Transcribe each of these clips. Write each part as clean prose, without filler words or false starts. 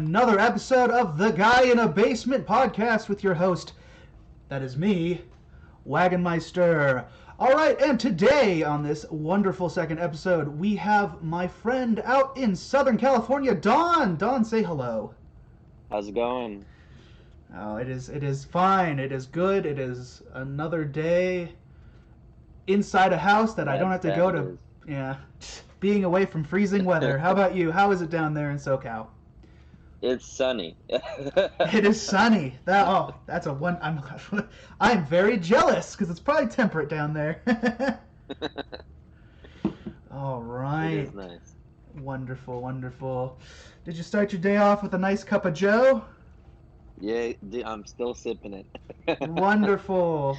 Another episode of the Guy in a Basement podcast with your host, that is me, Wagon Meister. Alright, and today on this wonderful second episode, we have my friend out in Southern California, Don. Don, say hello. How's it going? Oh, it is fine. It is good. It is another day inside a house that I don't have to go to. Yeah, being away from freezing weather. How about you? How is it down there in SoCal? It's sunny. It is sunny. That's a one. I'm very jealous because it's probably temperate down there. All right. It is nice. Wonderful, wonderful. Did you start your day off with a nice cup of Joe? Yeah, I'm still sipping it. Wonderful.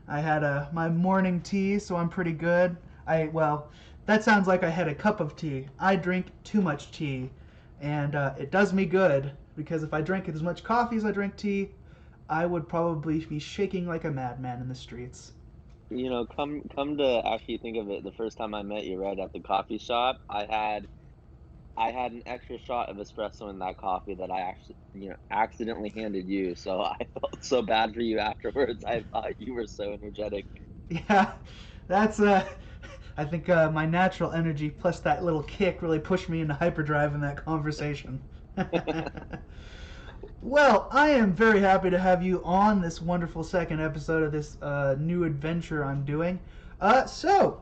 I had my morning tea, so I'm pretty good. That sounds like I had a cup of tea. I drink too much tea. And it does me good, because if I drank as much coffee as I drink tea, I would probably be shaking like a madman in the streets. You know, come to actually think of it, the first time I met you right at the coffee shop, I had an extra shot of espresso in that coffee that I actually, accidentally handed you. So I felt so bad for you afterwards. I thought you were so energetic. Yeah, that's I think my natural energy plus that little kick really pushed me into hyperdrive in that conversation. Well, I am very happy to have you on this wonderful second episode of this new adventure I'm doing. So,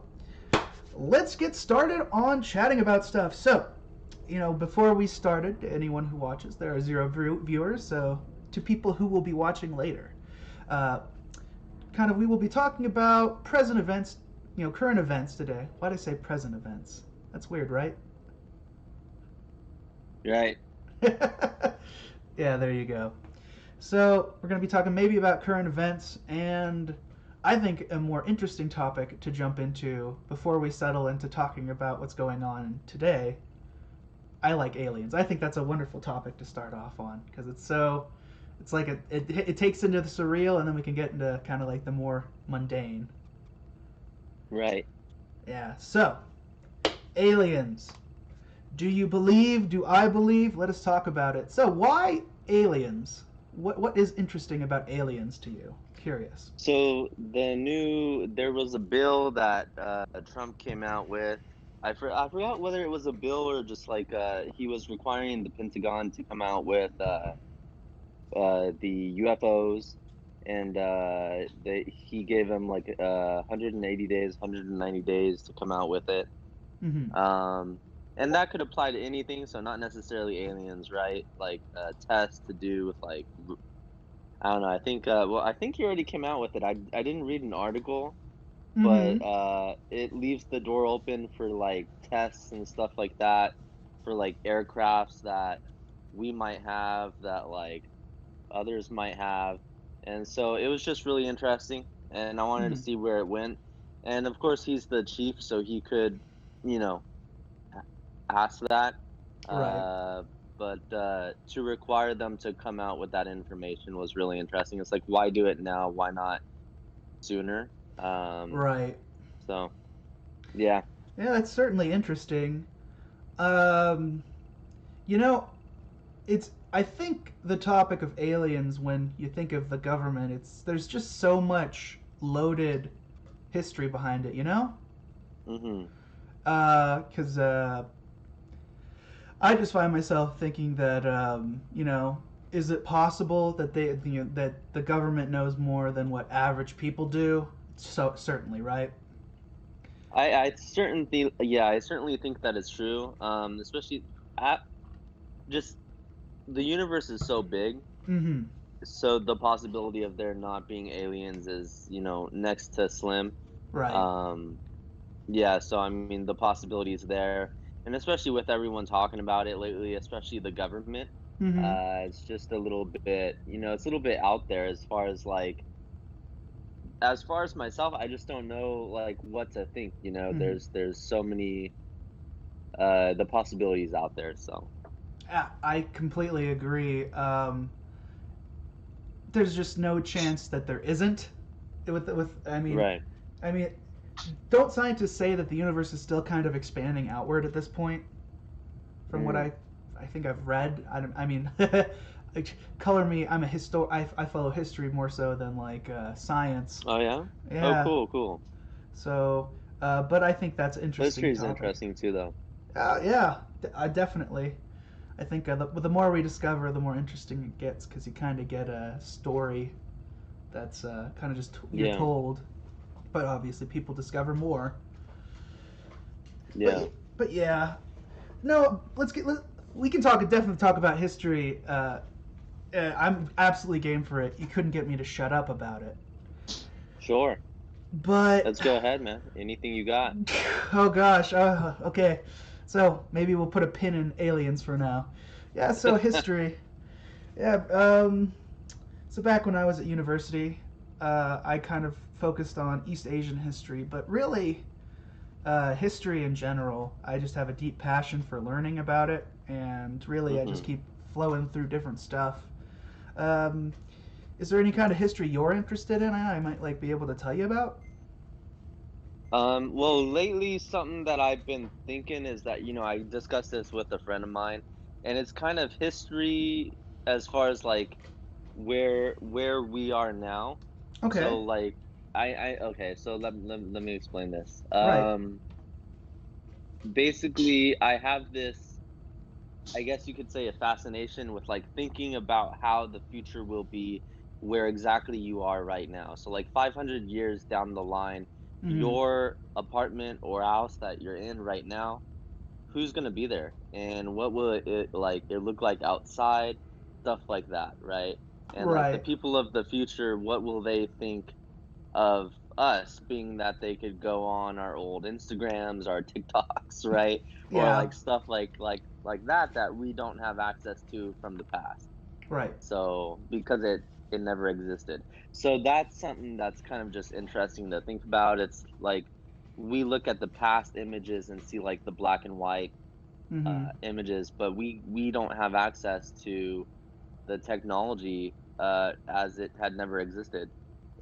let's get started on chatting about stuff. So, before we started, anyone who watches, there are 0 viewers, so to people who will be watching later, we will be talking about present events, current events today. Why did I say present events? That's weird, right? Right. Yeah, there you go. So we're going to be talking maybe about current events, and I think a more interesting topic to jump into before we settle into talking about what's going on today. I like aliens. I think that's a wonderful topic to start off on because it's like it takes into the surreal, and then we can get into kind of like the more mundane. Right. Yeah. So, aliens. Do you believe? Do I believe? Let us talk about it. So, why aliens? What is interesting about aliens to you? Curious. So there was a bill that Trump came out with. I forgot whether it was a bill or just like he was requiring the Pentagon to come out with the UFOs, and he gave him like 180 days, 190 days to come out with it. Mm-hmm. And that could apply to anything, so not necessarily aliens, right? Like tests to do with like, I don't know. I think I think he already came out with it. I didn't read an article, but Mm-hmm. it leaves the door open for like tests and stuff like that for like aircrafts that we might have, that like others might have. And so it was just really interesting, and I wanted to Mm-hmm. see where it went. And of course he's the chief, so he could, you know, ask that. Right. Uh, but to require them to come out with that information was really interesting. It's like, why do it now? Why not sooner? Right. So yeah. Yeah, that's certainly interesting. Um, you know, I think the topic of aliens, when you think of the government, there's just so much loaded history behind it, Mhm. Because I just find myself thinking that is it possible that that the government knows more than what average people do? So certainly, right? I certainly think that is true. Especially at just the universe is so big, Mm-hmm. so the possibility of there not being aliens is, next to slim. Right. Um, yeah, so I mean the possibility is there, and especially with everyone talking about it lately, especially the government, Mm-hmm. it's just a little bit, it's a little bit out there as far as like, as far as myself, I just don't know like what to think. Mm-hmm. There's so many the possibilities out there. So I completely agree. There's just no chance that there isn't. With right. I mean, don't scientists say that the universe is still kind of expanding outward at this point? From what Mm. I I think I've read. I mean, color me. I follow history more so than like science. Oh yeah. Oh, Yeah. cool, cool. So, but I think that's an interesting History is topic. interesting too, though. Yeah, definitely. I think the more we discover, the more interesting it gets because you kind of get a story that's kind of just you're Yeah, told, but obviously people discover more. yeah. But but yeah, no, we can definitely talk about history. I'm absolutely game for it. You couldn't get me to shut up about it. Sure. But Let's go ahead, man. Anything you got? oh gosh, okay. So maybe we'll put a pin in aliens for now. Yeah. So history. Yeah. So back when I was at university, I kind of focused on East Asian history, but really, history in general. I just have a deep passion for learning about it, and really, I just hmm keep flowing through different stuff. Um, is there any kind of history you're interested in? I might like be able to tell you about. Well, lately, something that I've been thinking is that, I discussed this with a friend of mine, and it's kind of history as far as like where we are now. Okay. So like okay, so let me explain this. Right. Basically, I have this, I guess you could say, a fascination with like thinking about how the future will be where exactly you are right now. So like 500 years down the line, Mm. your apartment or house that you're in right now, who's going to be there and what will it look like outside, stuff like that, right? And like the Right. people of the future, what will they think of us, being that they could go on our old Instagrams, our TikToks, right? Or Yeah. like stuff like that that we don't have access to from the past. Right. So because it never existed. So that's something that's kind of just interesting to think about. It's like we look at the past images and see like the black and white Mm-hmm. images, but we don't have access to the technology as it had never existed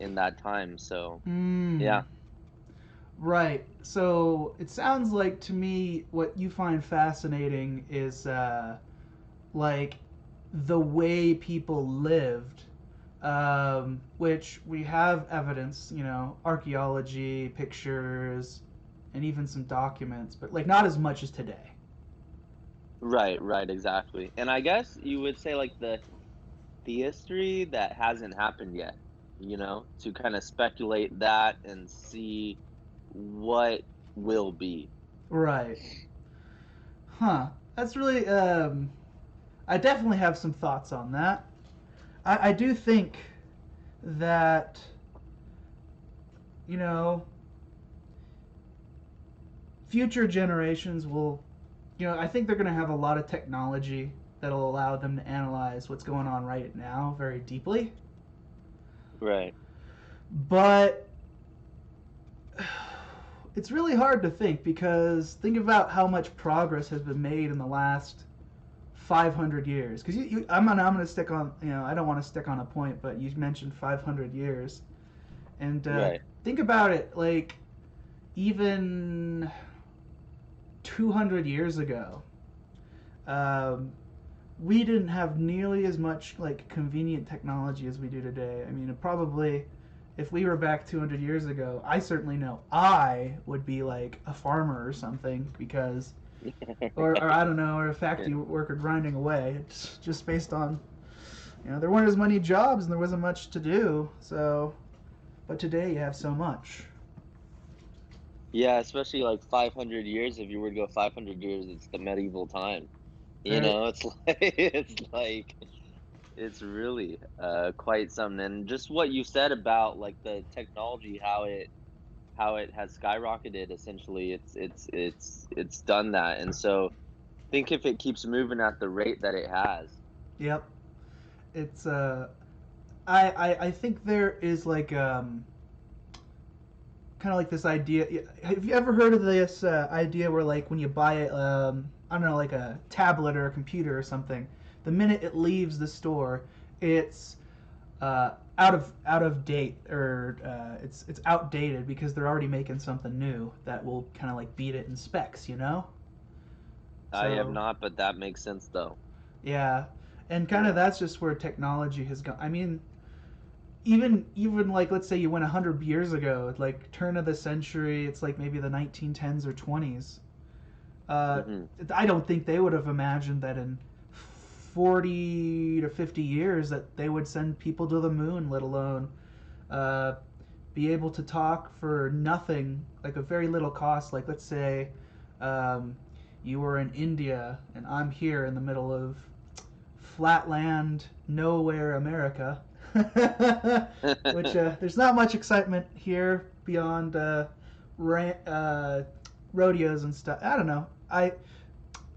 in that time. So Mm. yeah. Right. So it sounds like to me what you find fascinating is like the way people lived, which we have evidence, archaeology, pictures, and even some documents, but like not as much as today. Right, right, exactly. And I guess you would say like the history that hasn't happened yet, to kind of speculate that and see what will be. Right. Huh. That's really. I definitely have some thoughts on that. I do think that you know future generations will, I think they're going to have a lot of technology that'll allow them to analyze what's going on right now very deeply. Right. But it's really hard to think because think about how much progress has been made in the last 500 years. Because I'm going to stick on, I don't want to stick on a point, but you mentioned 500 years. And Right. think about it, like, even 200 years ago, um, we didn't have nearly as much like convenient technology as we do today. I mean, probably if we were back 200 years ago, I certainly know I would be like a farmer or something because, or I don't know, or a Yeah. factory worker grinding away. It's just based on, there weren't as many jobs and there wasn't much to do. So, but today you have so much. Yeah, especially like 500 years. If you were to go 500 years, it's the medieval time. There, It's like it's really quite something. And just what you said about like the technology, how it has skyrocketed. Essentially, it's done that. And so think if it keeps moving at the rate that it has. yep. It's I think there is like kind of like this idea. Have you ever heard of this idea where like when you buy I don't know, like a tablet or a computer or something, the minute it leaves the store, it's out of date or it's outdated because they're already making something new that will kind of like beat it in specs. I have So not, but that makes sense though. yeah, and kind of Yeah. that's just where technology has gone. I mean, even like let's say you went 100 years ago, like turn of the century, it's like maybe the 1910s or 20s. Uh, Mhm. I don't think they would have imagined that in 40 to 50 years that they would send people to the moon, let alone uh, be able to talk for nothing, like a very little cost. Like let's say um, you were in India and I'm here in the middle of flatland, nowhere America, which there's not much excitement here beyond rodeos and stuff. I don't know. I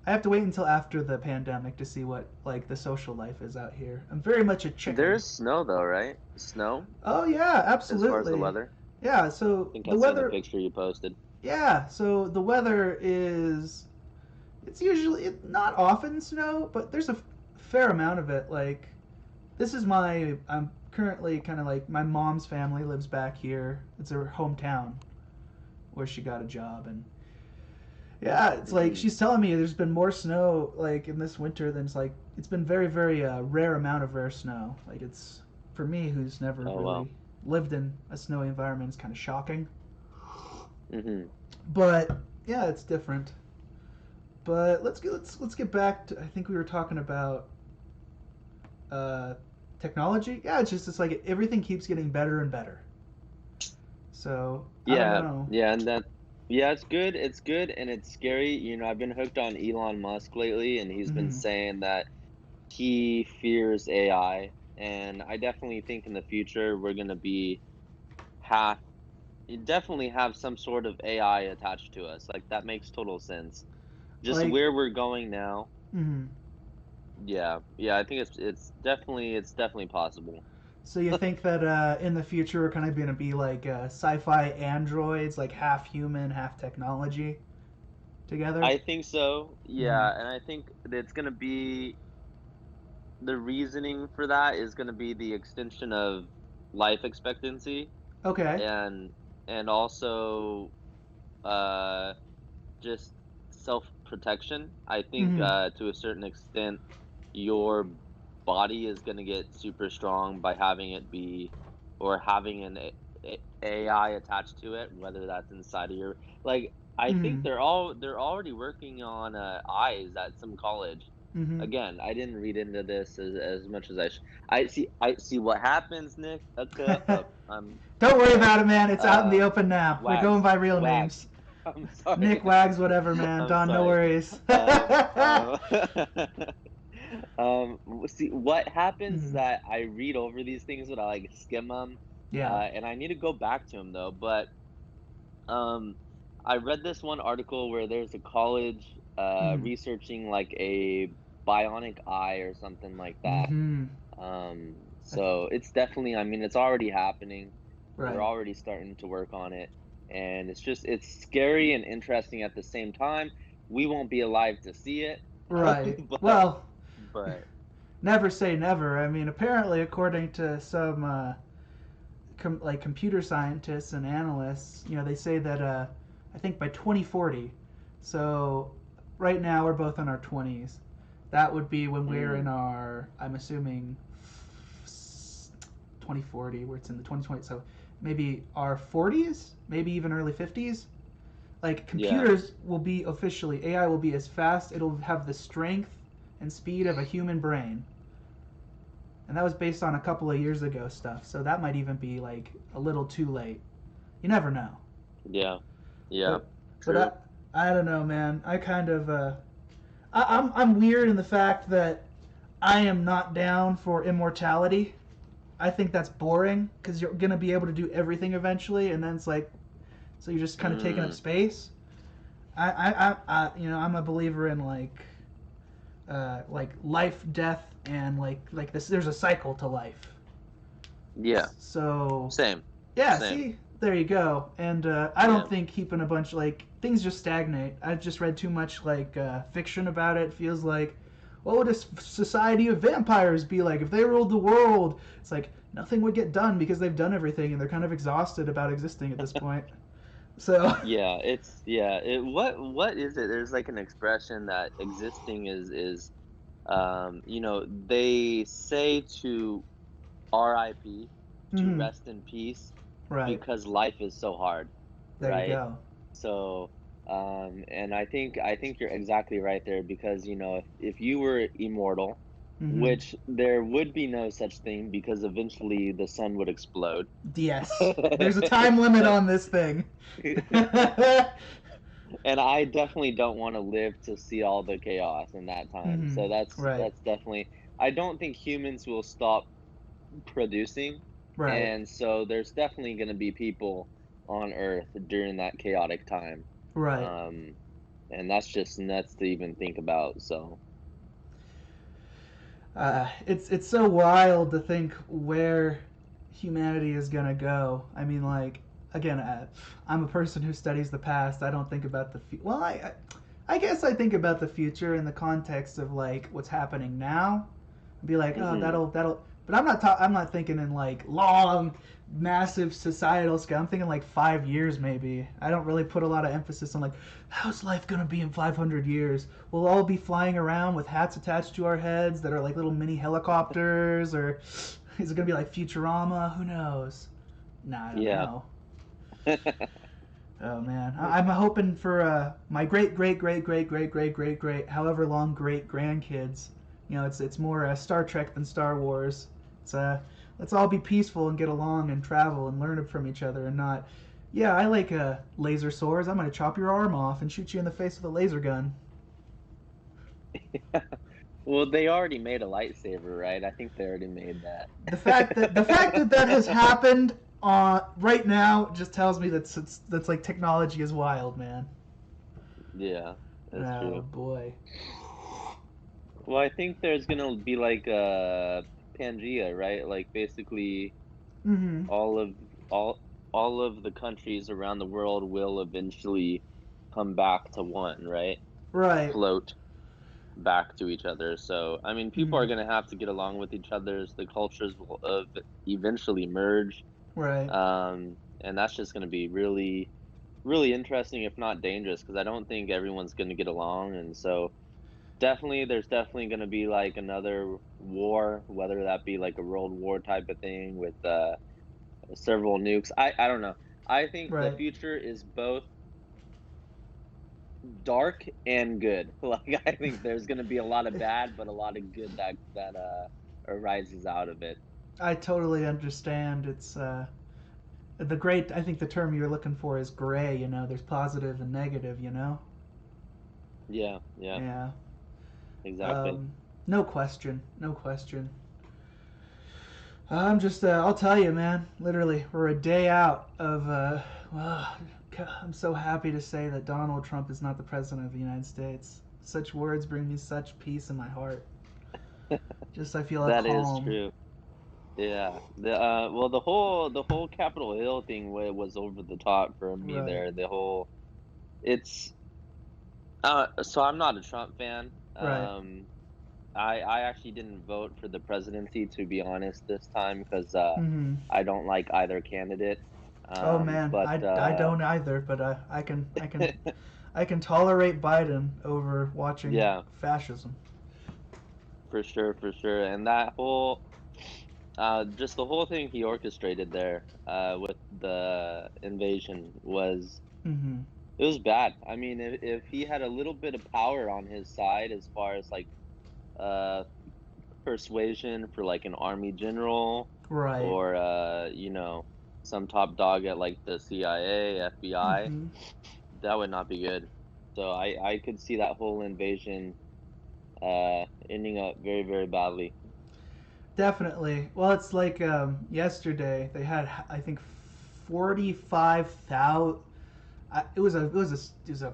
have to wait until after the pandemic to see what like the social life is out here. I'm very much a chicken. There's snow though, right? Snow Oh yeah, as far as the absolutely. weather. Yeah, I so think I the seen a weather. picture you posted. Yeah, so the weather is. It's usually not often snow, but there's a fair amount of it. Like this is my. I'm currently kind of like my mom's family lives back here. It's her hometown where she got a job, and yeah, it's like Mhm. she's telling me there's been more snow like in this winter than it's been very very rare amount of rare snow. Like it's for me who's never Oh wow. really lived in a snowy environment, it's kind of shocking. Mhm. But yeah, it's different. But let's get back to I think we were talking about uh, technology. Yeah, it's like everything keeps getting better and better. So I don't Yeah, know. yeah, and that yeah, it's good. It's good and it's scary. I've been hooked on Elon Musk lately, and he's been Hmm. saying that he fears AI, and I definitely think in the future we're gonna be half definitely have some sort of AI attached to us. Like that makes total sense. Just Like, where we're going now. hmm. Yeah, yeah, I think it's definitely possible. So you think that in the future we're kind of going to be like sci-fi androids, like half human, half technology together? I think so. Hmm. Yeah, and I think that it's gonna be the reasoning for that is gonna be the extension of life expectancy Okay. and also uh just self-protection. I think Hmm. to a certain extent your body is gonna get super strong by having it be or having AI attached to it, whether that's inside of your like I think Hmm. they're already working on eyes at some college. Hmm. Again, I didn't read into this as much as I see what happens, Nick. Don't worry Okay. about it, man. It's out in the Um open now. We're going Wags. by real Wags. names. I'm sorry. Nick Wags, whatever, man. I'm Don, no sorry. worries. Um, um, see, what happens is Hmm. that I read over these things, but I like skim them, Yeah. and I need to go back to them though. But um, I read this one article where there's a college Hmm. researching like a bionic eye or something like that. Hmm. So it's definitely, I mean, it's already happening. They're Right. already starting to work on it, and it's scary and interesting at the same time. We won't be alive to see it, Right. but Well, but never say never. I mean, apparently, according to some like computer scientists and analysts, they say that I think by 2040, so right now we're both in our 20s. That would be when we're in mm, our, I'm assuming, 2040, where it's in the 2020, so maybe our 40s, maybe even early 50s. Like yeah, computers will be officially, AI will be as fast, it'll have the strength and speed of a human brain. And that was based on a couple of years ago stuff, so that might even be like a little too late. You never know. yeah, yeah, But but true. I don't know, man. I kind of I'm weird in the fact that I am not down for immortality. I think that's boring because you're gonna be able to do everything eventually, and then it's like so you're just kind of taking up Mm, space. I'm a believer in like life, death, and like this. There's a cycle to life. yeah, So same, yeah, same. see, there you go. And I Yeah, don't think keeping a bunch like things just stagnate. I've just read too much like fiction about it. It feels like, what would a society of vampires be like if they ruled the world? It's like nothing would get done because they've done everything and they're kind of exhausted about existing at this point. So what is it? There's like an expression that existing is they say to RIP, to mhm, rest in peace, right. because life is so hard, There you right? go. So, and I think you're exactly right there because if you were immortal, Mhm. which there would be no such thing because eventually the sun would explode. Yes. There's a time limit But on this thing. and I definitely don't want to live to see all the chaos in that time. Mhm. So that's Right. that's definitely I don't think humans will stop producing. Right. And so there's definitely going to be people on Earth during that chaotic time. Right. Um, and that's just nuts to even think about. So, It's so wild to think where humanity is gonna go. I mean, like, again, I'm a person who studies the past. I don't think about the well. I guess I think about the future in the context of like what's happening now. Be like, oh, hmm that'll. But I'm not thinking in like long, massive societal scale. I'm thinking like 5 years maybe. I don't really put a lot of emphasis on like, how's life gonna be in 500 years? We'll all be flying around with hats attached to our heads that are like little mini helicopters, or is it gonna be like Futurama? Who knows? Nah, I don't yeah. know. Oh man, I'm hoping for my great great great great great great great great however long great grandkids. You know, it's more Star Trek than Star Wars. It's let's all be peaceful and get along and travel and learn from each other and not. Yeah, I like laser swords. I'm gonna chop your arm off and shoot you in the face with a laser gun. Well, they already made a lightsaber, right? I think they already made The fact that that has that. happened right now just tells me that's like technology is wild, man. Yeah, that's Oh true. boy. Well, I think there's gonna be like Pangea, right? Like basically Mm-hmm. all of all all of the countries around the world will eventually come back to one, right? Right. Float back to each other. So, I mean, people Mm-hmm. are going to have to get along with each other. The cultures will eventually merge. Right. And that's just going to be really, really interesting, if not dangerous, because I don't think everyone's going to get along. And so, there's definitely going to be like another war, whether that be like a world war type of thing with several nukes. I don't know. I think the Right. future is both dark and good. Like I think there's gonna be a lot of bad, but a lot of good that arises out of it. I totally understand. It's the great. I think the term you're looking for is gray. You know, there's positive and negative. You know. Yeah, yeah, Yeah. exactly. Um, no question. No question. I'm just. I'll tell you, man. Literally, we're a day out of. Well, I'm so happy to say that Donald Trump is not the president of the United States. Such words bring me such peace in my heart. Just I feel a That is calm. true. Yeah. Well, the whole Capitol Hill thing was over the top for me Right. there. The whole it's so I'm not a Trump fan. Right. I actually didn't vote for the presidency, to be honest, this time because Mm-hmm. I don't like either candidate. Oh man, But I don't either, but I can tolerate Biden over watching yeah, fascism. for sure. And that whole just the whole thing he orchestrated there with the invasion was Mm-hmm. it was bad. I mean, if he had a little bit of power on his side as far as like uh persuasion for like an army general Right. or some top dog at like the CIA, FBI, Mm-hmm. that would not be good. So I could see that whole invasion ending up very, very badly. Definitely. Well, it's like yesterday they had I think 45,000. It was a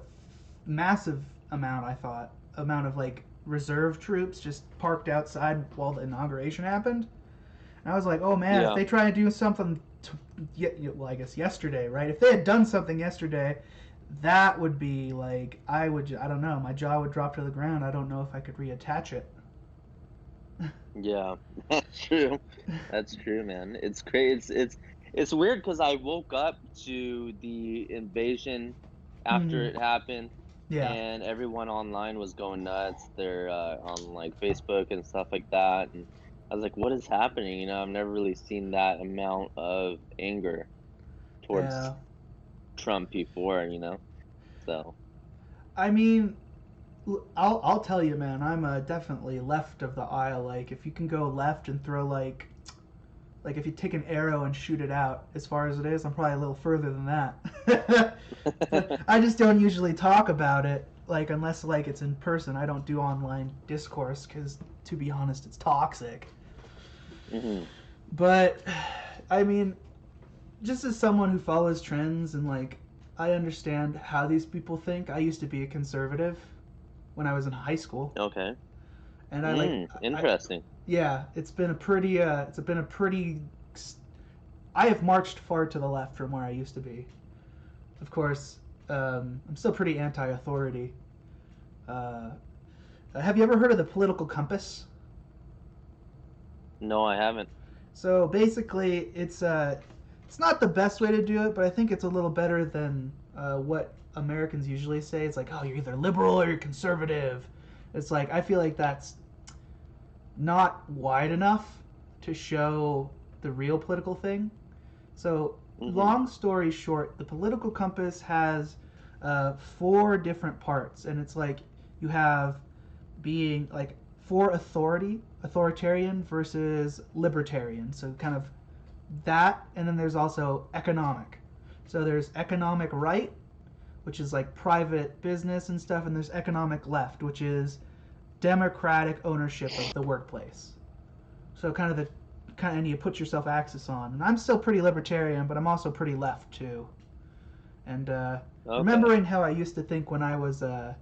massive amount. I thought amount of like reserve troops just parked outside while the inauguration happened. And I was like, oh man, if Yeah. they try to do something, well, I guess yesterday, right? If they had done something yesterday, that would be like, I don't know, my jaw would drop to the ground. I don't know if I could reattach it. Yeah, that's true. That's true, man. It's crazy. It's weird because I woke up to the invasion after Hmm. it happened, Yeah. and everyone online was going nuts. They're on like Facebook and stuff like that, and I was like, "What is happening?" I've never really seen that amount of anger towards Yeah. Trump before. So I mean, I'll tell you, man. I'm definitely left of the aisle. Like, if you can go left and throw like if you take an arrow and shoot it out as far as it is, I'm probably a little further than that. But I just don't usually talk about it, like unless like it's in person. I don't do online discourse because, to be honest, it's toxic. hmm But I mean, just as someone who follows trends and like I understand how these people think. I used to be a conservative when I was in high school, okay, and I interesting. yeah, it's been a pretty I have marched far to the left from where I used to be. Of course, I'm still pretty anti-authority. Uh, have you ever heard of the political compass? No, I haven't. So basically, it's not the best way to do it, but I think it's a little better than what Americans usually say. It's like, oh, you're either liberal or you're conservative. It's like I feel like that's not wide enough to show the real political thing. So, hmm long story short, the political compass has four different parts, and it's like you have being like for authoritarian versus libertarian. So, kind of that, and then there's also economic. So, there's economic right, which is like private business and stuff, and there's economic left, which is democratic ownership of the workplace. So kind of the kind of you put yourself axis on. And I'm still pretty libertarian, but I'm also pretty left too. And Okay. remembering how I used to think when I was a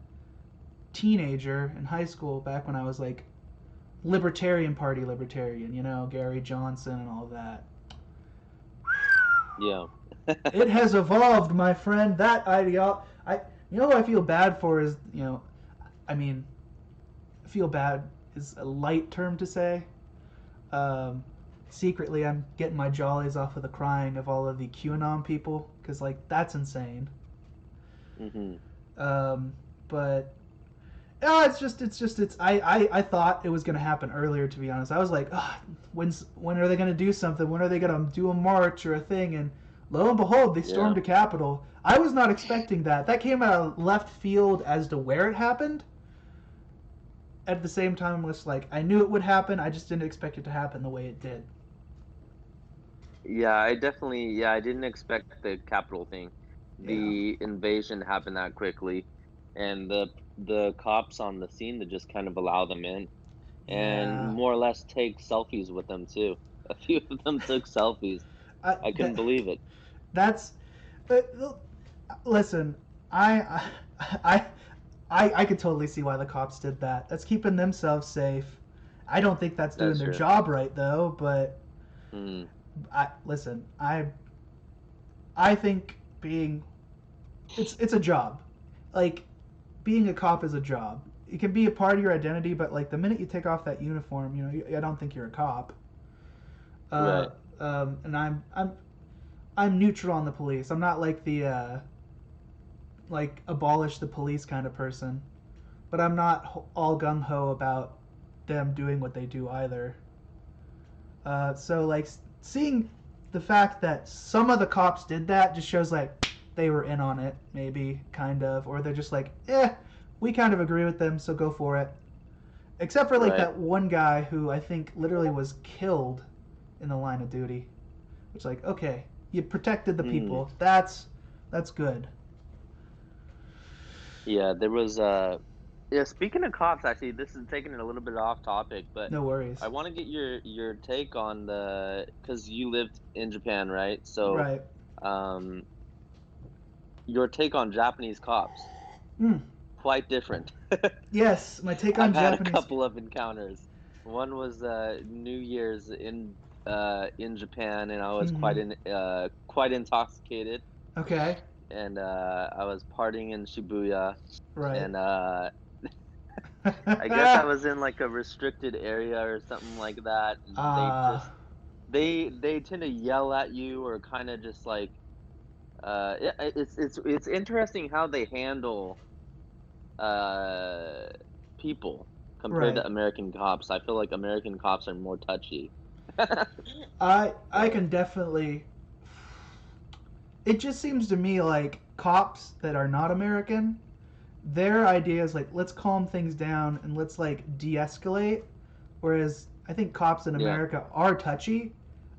teenager in high school, back when I was like Libertarian Party libertarian, Gary Johnson and all that. Yeah. It has evolved, my friend. That ideal, who I feel bad for is, I mean, feel bad is a light term to say. Um, Secretly, I'm getting my jollies off of the crying of all of the QAnon people because, like, that's insane. hmm Um, but no, I thought it was gonna happen earlier. To be honest, I was like, oh, when are they gonna do something? When are they gonna do a march or a thing? And lo and behold, they Yeah. stormed the Capitol. I was not expecting that. That came out of left field as to where it happened. At the same time, was like I knew it would happen. I just didn't expect it to happen the way it did. Yeah, I didn't expect the Capitol thing. Yeah. The invasion happened that quickly, and the cops on the scene to just kind of allow them in and Yeah. more or less take selfies with them too. A few of them took selfies. I, I couldn't that, believe it. that's listen. I, I I could totally see why the cops did that. That's keeping themselves safe. I don't think that's doing That's their true. job right though. But Mm, I listen. I think being it's a job. Like being a cop is a job. It can be a part of your identity, but like the minute you take off that uniform, I don't think you're a cop. Uh, right. and I'm neutral on the police. I'm not like the like abolish the police kind of person, but I'm not all gung ho about them doing what they do either. So like seeing the fact that some of the cops did that just shows like they were in on it, maybe kind of, or they're just like, we kind of agree with them, so go for it. Except for like Right. that one guy who I think literally was killed in the line of duty. Which like, okay, you protected the Mm, people. That's good. yeah, there was yeah, speaking of cops, actually, this is taking it a little bit off topic, but No worries. I want to get your take on because you lived in Japan, right? So, Right. um, your take on Japanese cops, Hmm. quite different. Yes, my take on I've had a Japanese. couple of encounters. One was New Year's in Japan, and I was Mm-hmm. quite intoxicated, Okay. and I was partying in Shibuya, Right. and I guess I was in like a restricted area or something like that, and they just Ah. they tend to yell at you or kind of just like it's interesting how they handle uh people compared to Right. American cops. I feel like American cops are more touchy. I So can definitely. It just seems to me like cops that are not American, their idea is like let's calm things down and let's like de-escalate. Whereas I think cops in yeah, America are touchy.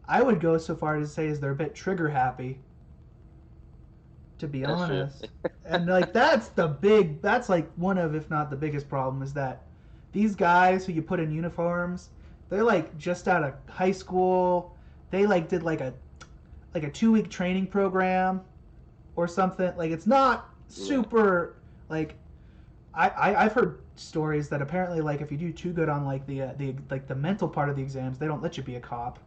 I would go so far as to say is they're a bit trigger happy, to be that's true. honest. And like that's like one of, if not the biggest problem, is that these guys who you put in uniforms, they're like just out of high school. They like did like a 2 week training program or something. Like it's not Yeah. super like I've heard stories that apparently like if you do too good on like the mental part of the exams, they don't let you be a cop.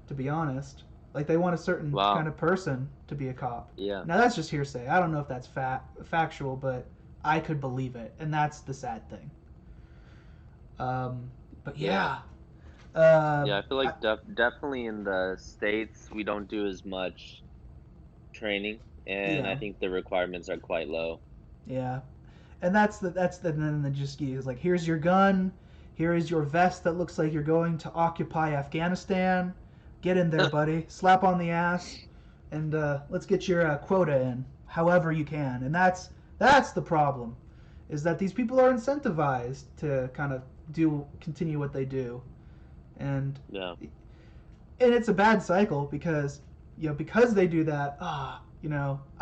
To be honest, like they want a certain kind Wow. of person to be a cop. Yeah. Now that's just hearsay. I don't know if that's factual, but I could believe it, and that's the sad thing. Um, but Yeah. yeah, uh, Yeah, I feel I, like definitely in the States we don't do as much training, and I yeah, think the requirements are quite low. yeah. And and then the just is like here's your gun, here is your vest that looks like you're going to occupy Afghanistan. Get in there, buddy. Slap on the ass, and let's get your quota in, however you can. And that's the problem, is that these people are incentivized to kind of continue what they do, and Yeah. it's a bad cycle because because they do that, I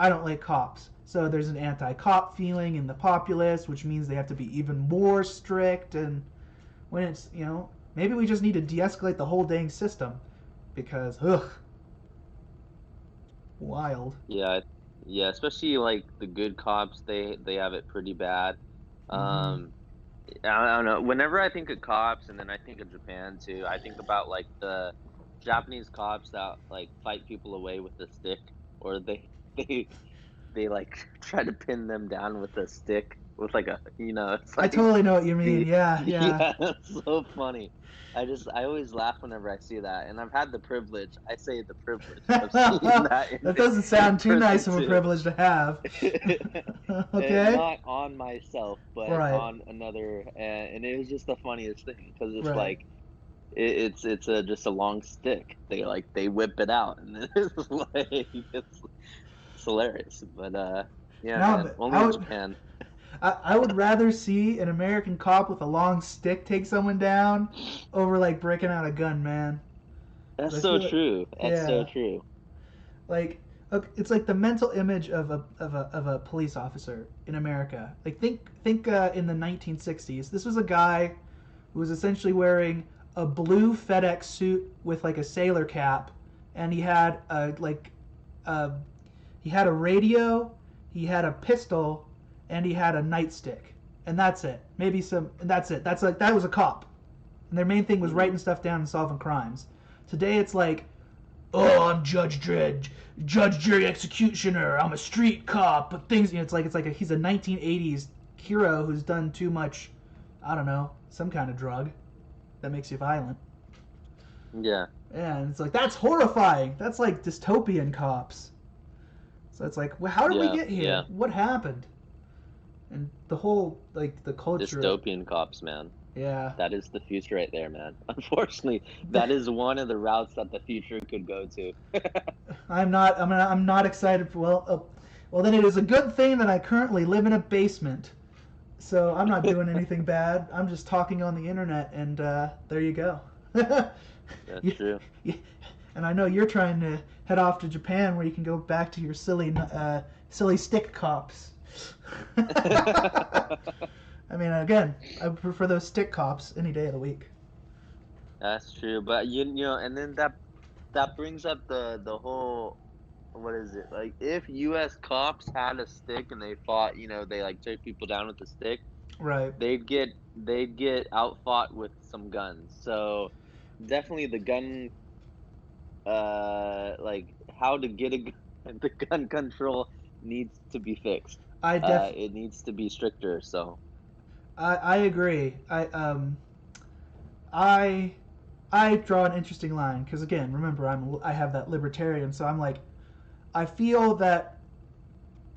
don't like cops, so there's an anti-cop feeling in the populace, which means they have to be even more strict. And when it's maybe we just need to de-escalate the whole dang system, because wild. Yeah. Yeah, especially like the good cops, they have it pretty bad. Mm-hmm. Um I don't know. Whenever I think of cops, and then I think of Japan too, I think about like the Japanese cops that like fight people away with a stick, or they they like try to pin them down with a stick with like a it's I like totally know what you mean. the Yeah, yeah. yeah, it's so funny. I always laugh whenever I see that, and I've had the privilege. I say the privilege of seeing that That doesn't in sound too person nice of a too. privilege to have. Okay. Not on myself, but Right. on another, and it was just the funniest thing because it's Right. like it's a just a long stick. They whip it out, and then it's like it's hilarious. But yeah, Now, man, only I in would, Japan. I would rather see an American cop with a long stick take someone down over like breaking out a gun, man. That's Because I so feel like, true. That's so yeah, true. like it's like the mental image of a police officer in America. Like think in the 1960s, this was a guy who was essentially wearing a blue FedEx suit with like a sailor cap, and a he had a radio, he had a pistol, and he had a nightstick, and that's it. Maybe some, and that's it. That's like that was a cop, and their main thing was Hmm. writing stuff down and solving crimes. Today it's like, oh, I'm Judge Dredd, Judge Jury Executioner. I'm a street cop, but things, he's a 1980s hero who's done too much, I don't know, some kind of drug that makes you violent. Yeah. Yeah, and it's like that's horrifying. That's like dystopian cops. So it's like, well, how did we Yeah. get Yeah. here? What happened? And the whole like the culture. Dystopian cops, man. Yeah. That is the future right there, man. Unfortunately, that is one of the routes that the future could go to. I'm not excited for well then it is a good thing that I currently live in a basement. So I'm not doing anything bad. I'm just talking on the internet, and there you go. That's You- true. you- and I know you're trying to head off to Japan, where you can go back to your silly stick cops. I mean, again, I prefer those stick cops any day of the week. That's true. But and then that brings up the whole what is it? Like if US cops had a stick and they fought, they like took people down with a stick, Right. they'd get outfought with some guns. So definitely the gun like how to get a gun, the gun control needs to be fixed. I def It needs to be stricter. So I agree. I I draw an interesting line because again, remember I have that libertarian, so I'm like, I feel that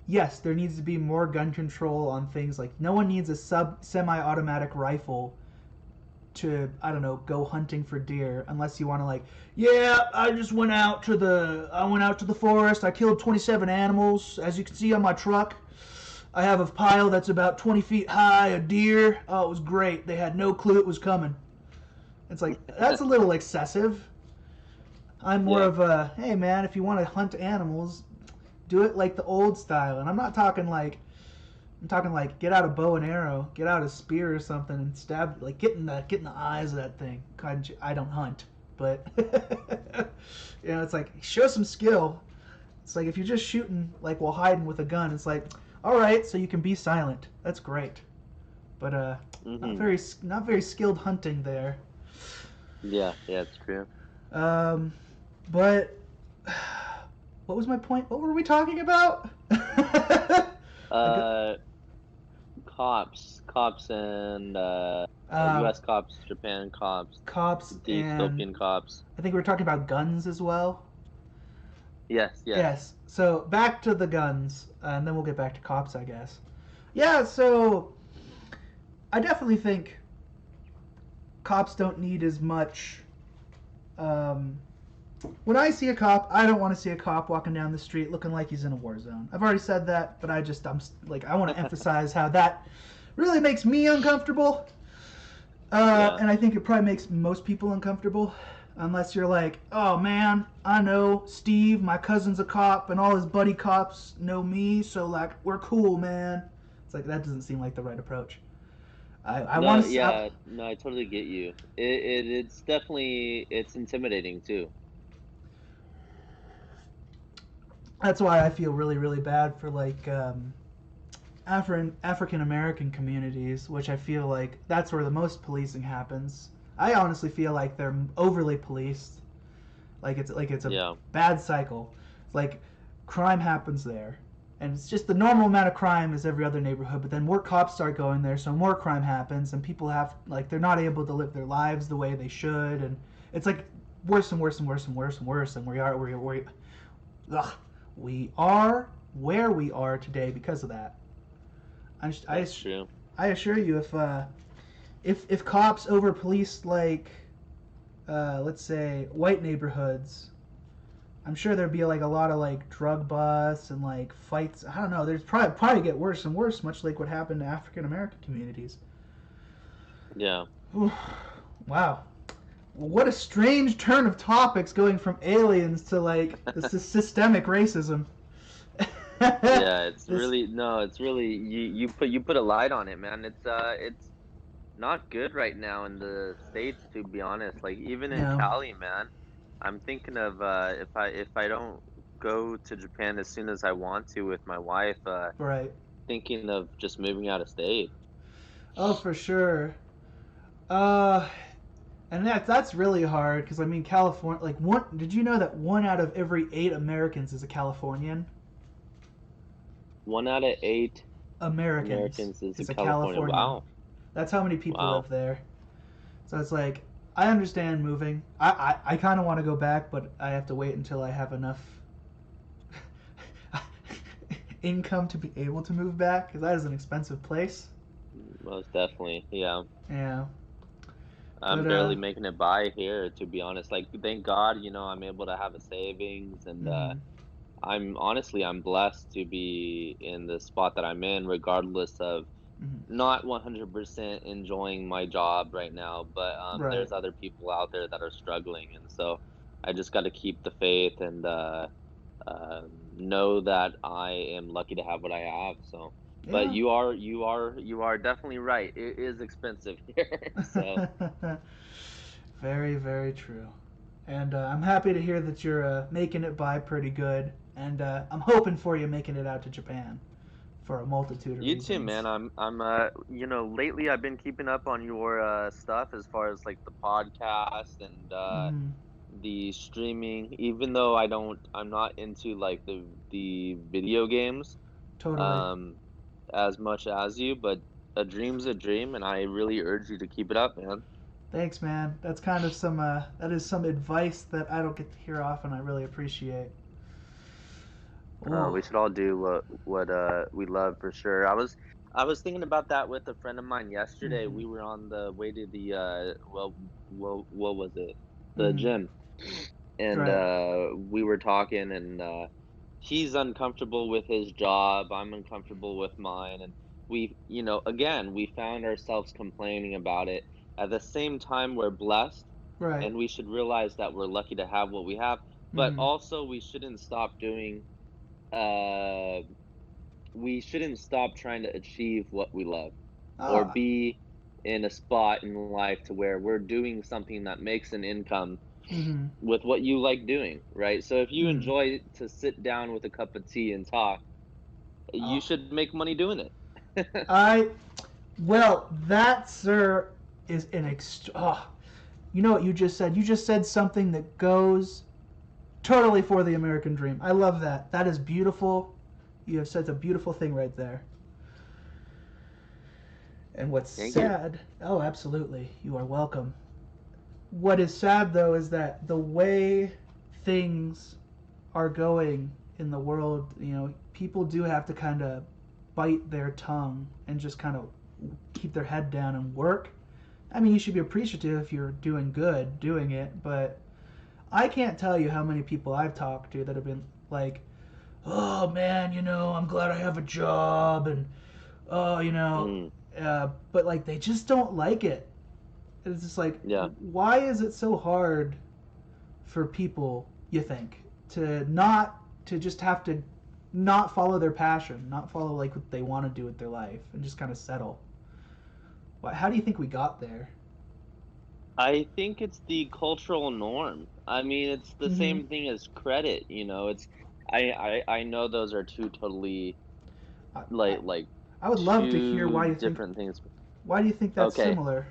yes, there needs to be more gun control on things like no one needs a semi-automatic rifle to I don't know go hunting for deer unless you want to like yeah I went out to the forest, I killed 27 animals as you can see on my truck. I have a pile that's about 20 feet high of deer. Oh, it was great. They had no clue it was coming. It's like that's a little excessive. I'm more Yeah. of a hey man, if you want to hunt animals, do it like the old style. And I'm talking like get out a bow and arrow, get out a spear or something, and stab like get in the eyes of that thing. I don't hunt, but it's like show some skill. It's like if you're just shooting like while hiding with a gun, it's like all right, so you can be silent. That's great, but not very skilled hunting there. Yeah, it's true. Um, but what was my point? What were we talking about? Uh, cops, and U.S. cops, Japan cops, Cops the and Ethiopian cops. I think we were talking about guns as well. Yes. Yes. So back to the guns, and then we'll get back to cops, I guess. Yeah. So I definitely think cops don't need as much. When I see a cop, I don't want to see a cop walking down the street looking like he's in a war zone. I've already said that, but I'm like I want to emphasize how that really makes me uncomfortable. Yeah. And I think it probably makes most people uncomfortable. Unless you're like, oh man, I know Steve, my cousin's a cop, and all his buddy cops know me, so like, we're cool, man. It's like, that doesn't seem like the right approach. I No, want to. yeah, no, I totally get you. It's definitely it's intimidating too. That's why I feel really, really bad for like African American communities, which I feel like that's where the most policing happens. I honestly feel like they're overly policed. Like it's a Yeah. bad cycle. Like crime happens there, and it's just the normal amount of crime as every other neighborhood. But then more cops start going there, so more crime happens, and people have like they're not able to live their lives the way they should, and it's like worse and worse and worse and worse and worse. And ugh, we are where we are today because of that. That's true. I assure you, if cops over policed like let's say white neighborhoods, I'm sure there'd be like a lot of like drug busts and like fights. I don't know. There's probably get worse and worse, much like what happened to African American communities. Yeah. Wow, what a strange turn of topics going from aliens to like this is systemic racism. Yeah, it's This, really no, it's really you put a light on it, man. It's not good right now in the States, to be honest. Like even in no, Cali, man. I'm thinking of if I don't go to Japan as soon as I want to with my wife, right. thinking of just moving out of state. Oh, for sure. Uh, and that's really hard because I mean California. Like one, did you know that 1 out of every 8 Americans is a Californian? 1 out of 8 Americans Americans is a is a California. Californian. Wow. That's how many people Wow. live there. So it's like I understand moving. I kind of want to go back, but I have to wait until I have enough income to be able to move back because that is an expensive place. Most definitely. Yeah. Yeah, I'm but barely making it by here, to be honest. Like, thank God, I'm able to have a savings, and mhm, I'm blessed to be in the spot that I'm in, regardless of mhm. not 100% enjoying my job right now, but Right. there's other people out there that are struggling, and so I just got to keep the faith and know that I am lucky to have what I have. So, but Yeah. you are definitely right. It is expensive here, so. Very, very true. And I'm happy to hear that you're making it by pretty good. And I'm hoping for you making it out to Japan for a multitude of You too, reasons. man. Lately I've been keeping up on your stuff as far as like the podcast and Mm, the streaming, even though I'm not into like the video games totally. um as much as you, but a dream's a dream, and I really urge you to keep it up, man. Thanks, man. That's kind of some that is some advice that I don't get to hear often. I really appreciate. Oh. We should all do what we love for sure. I was thinking about that with a friend of mine yesterday. Mhm. We were on the way to the what was it? The Mhm. gym. And Right. we were talking, and he's uncomfortable with his job, I'm uncomfortable with mine, and again, we found ourselves complaining about it. At the same time, we're blessed, Right. and we should realize that we're lucky to have what we have, but Mhm. also uh we shouldn't stop trying to achieve what we love, or Ah. be in a spot in life to where we're doing something that makes an income Mhm. with what you like doing, right? So if you Mhm. enjoy to sit down with a cup of tea and talk, you Ah. should make money doing it. I well, that sir is an oh, you know what you just said? You just said something that goes totally for the American dream. I love that. That is beautiful. You have said a beautiful thing right there. And what's Thank you. sad, oh, absolutely, you are welcome. What is sad, though, is that the way things are going in the world, people do have to kind of bite their tongue and just kind of keep their head down and work. I mean, you should be appreciative if you're doing good doing it, but I can't tell you how many people I've talked to that have been like, oh man, I'm glad I have a job, and oh, Mm, but like they just don't like it. It's just like, yeah. why is it so hard for people, you think, to just have to not follow their passion, not follow like what they want to do with their life, and just kind of settle? How do you think we got there? I think it's the cultural norm. I mean, it's the Mm-hmm. same thing as credit, it's I know those are two totally I, I, like I would love to hear two different things. why do you think that's Okay. similar?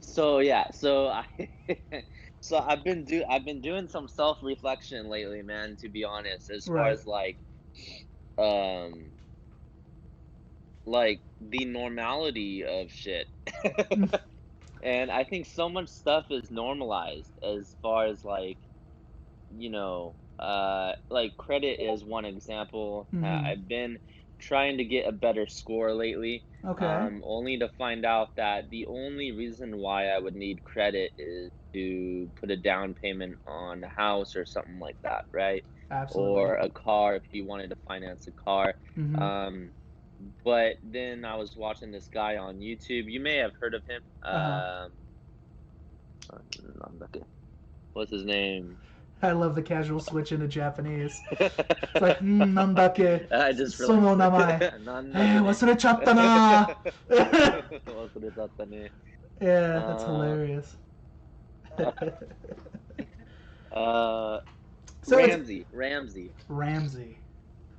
So yeah, so I so I've been doing some self-reflection lately, man, to be honest, as far Right. as um like the normality of shit. And I think so much stuff is normalized as far as like credit is one example. Mm-hmm. I've been trying to get a better score lately, Okay. only to find out that the only reason why I would need credit is to put a down payment on a house or something like that, right? Absolutely. Or a car if you wanted to finance a car. Mm-hmm. Um, but then I was watching this guy on YouTube. You may have heard of him. Uh-huh. What's his name? I love the casual switch into Japanese. It's like, nandake, I just realized. その名前。なんだっけね。忘れちゃったな忘れちゃったね。Yeah, that's Uh, hilarious. uh, uh, So it's Ramsey. Ramsey.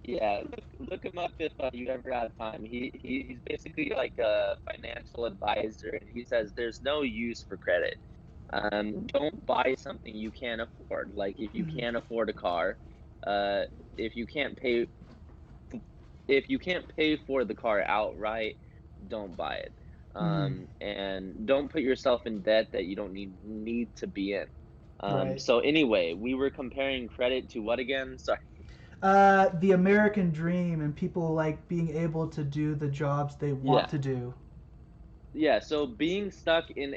Yeah, look him up if you ever have time. He's basically like a financial advisor, and he says there's no use for credit. Don't buy something you can't afford. Like if you Mhm. can't afford a car, uh, if you can't pay if you can't pay for the car outright, don't buy it. Mhm. And don't put yourself in debt that you don't need to be in. Right. So anyway, we were comparing credit to what again? Sorry. The American dream and people like being able to do the jobs they want Yeah. to do. Yeah, so being stuck in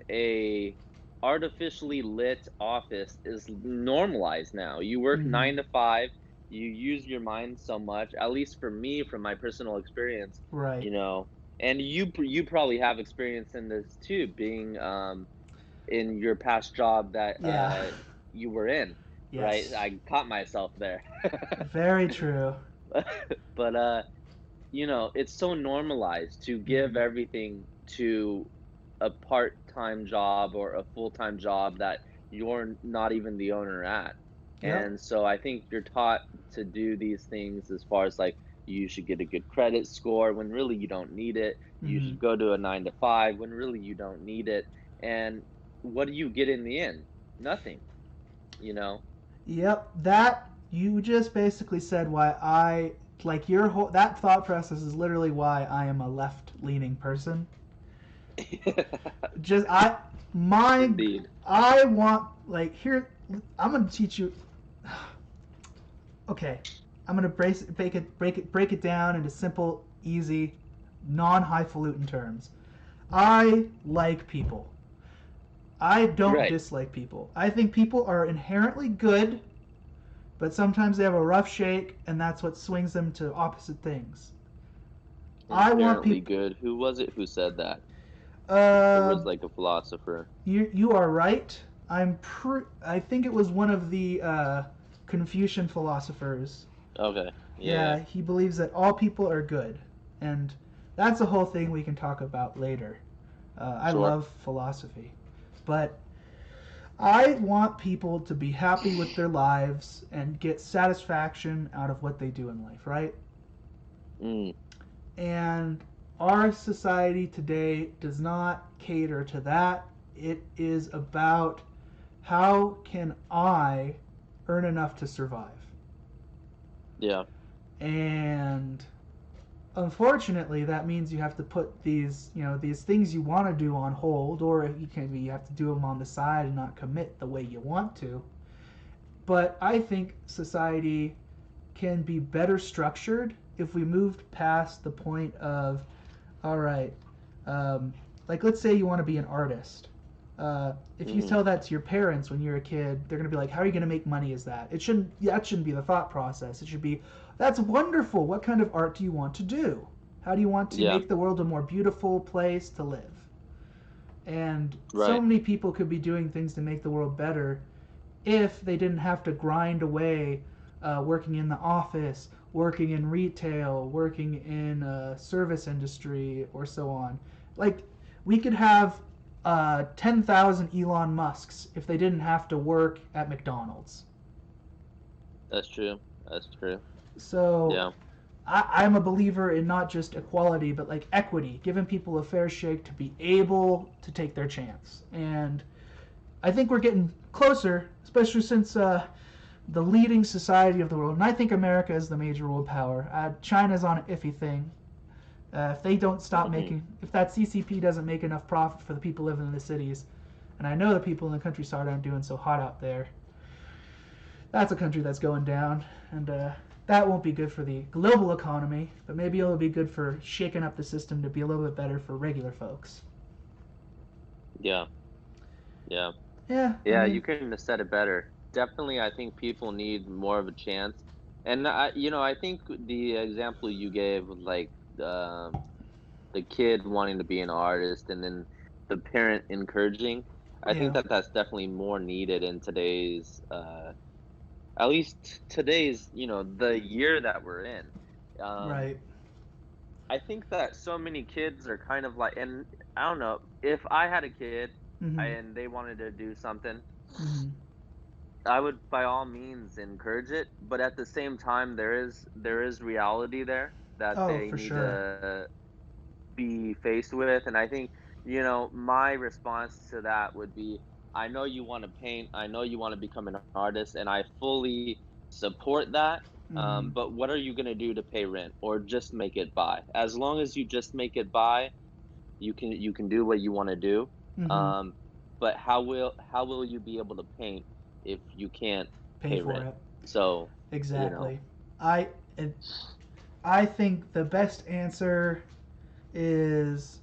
a artificially lit office is normalized now. You work Mhm. 9 to 5, you use your mind so much, at least for me, from my personal experience, Right. you know, and you probably have experience in this too, being in your past job that Yeah. you were in, right? Yes. I caught myself there. Very true. But it's so normalized to give Mhm. everything to a part-time job or a full-time job that you're not even the owner at. Yep. And so I think you're taught to do these things as far as like you should get a good credit score when really you don't need it. You Mhm. should go to a 9 to 5 when really you don't need it. And what do you get in the end? Nothing, you know? Yep, that you just basically said why I like your whole that thought process is literally why I am a left-leaning person. Just my Indeed. I want like here. I'm gonna teach you. Okay, I'm gonna break it down into simple, easy, non-highfalutin terms. I like people. I don't Right. dislike people. I think people are inherently good, but sometimes they have a rough shake, and that's what swings them to opposite things. I want Inherently people. good. Who was it who said that? There Uh, was like a philosopher. you are right. I think it was one of the Confucian philosophers. Okay. Yeah. Yeah, he believes that all people are good, and that's a whole thing we can talk about later. I Sure. love philosophy, but I want people to be happy with their lives and get satisfaction out of what they do in life, right? Mm. And our society today does not cater to that. It is about how can I earn enough to survive? Yeah. And unfortunately, that means you have to put these things you want to do on hold, or you have to do them on the side and not commit the way you want to. But I think society can be better structured if we moved past the point of, all right, um, like let's say you want to be an artist. If you Mm. tell that to your parents when you're a kid, they're gonna be like, "How are you gonna make money as that?" That shouldn't be the thought process. It should be, "That's wonderful. What kind of art do you want to do? How do you want to Yeah. make the world a more beautiful place to live?" And so Right. many people could be doing things to make the world better if they didn't have to grind away, working in the office, working in retail, working in service industry, or so on. Like, we could have 10,000 Elon Musks if they didn't have to work at McDonald's. That's true. That's true. So Yeah. I'm a believer in not just equality, but like equity, giving people a fair shake to be able to take their chance. And I think we're getting closer, especially since the leading society of the world, and I think America is the major world power. China's on an iffy thing. If they don't stop Hmm. making, if that CCP doesn't make enough profit for the people living in the cities, and I know the people in the countryside aren't doing so hot out there, that's a country that's going down, and that won't be good for the global economy, but maybe it'll be good for shaking up the system to be a little bit better for regular folks. Yeah. Yeah. Yeah, I Yeah. You mean, couldn't have said it better. Definitely, I think people need more of a chance. And I think the example you gave with like um the kid wanting to be an artist and then the parent encouraging, I think yeah, that that's definitely more needed in today's at least today's, the year that we're in. Um, right. I think that so many kids are kind of like, and I don't know, if I had a kid Mm-hmm. and they wanted to do something, Mm-hmm. I would by all means encourage it, but at the same time there is reality there that Oh, they for need sure. to be faced with. And I think, my response to that would be, I know you want to paint, I know you want to become an artist, and I fully support that. Mm-hmm. But what are you going to do to pay rent or just make it by? As long as you just make it by, you can do what you want to do. Mm-hmm. Um, but how will you be able to paint if you can't Pay pay for rent? it. So, you know, Exactly. I and I think the best answer is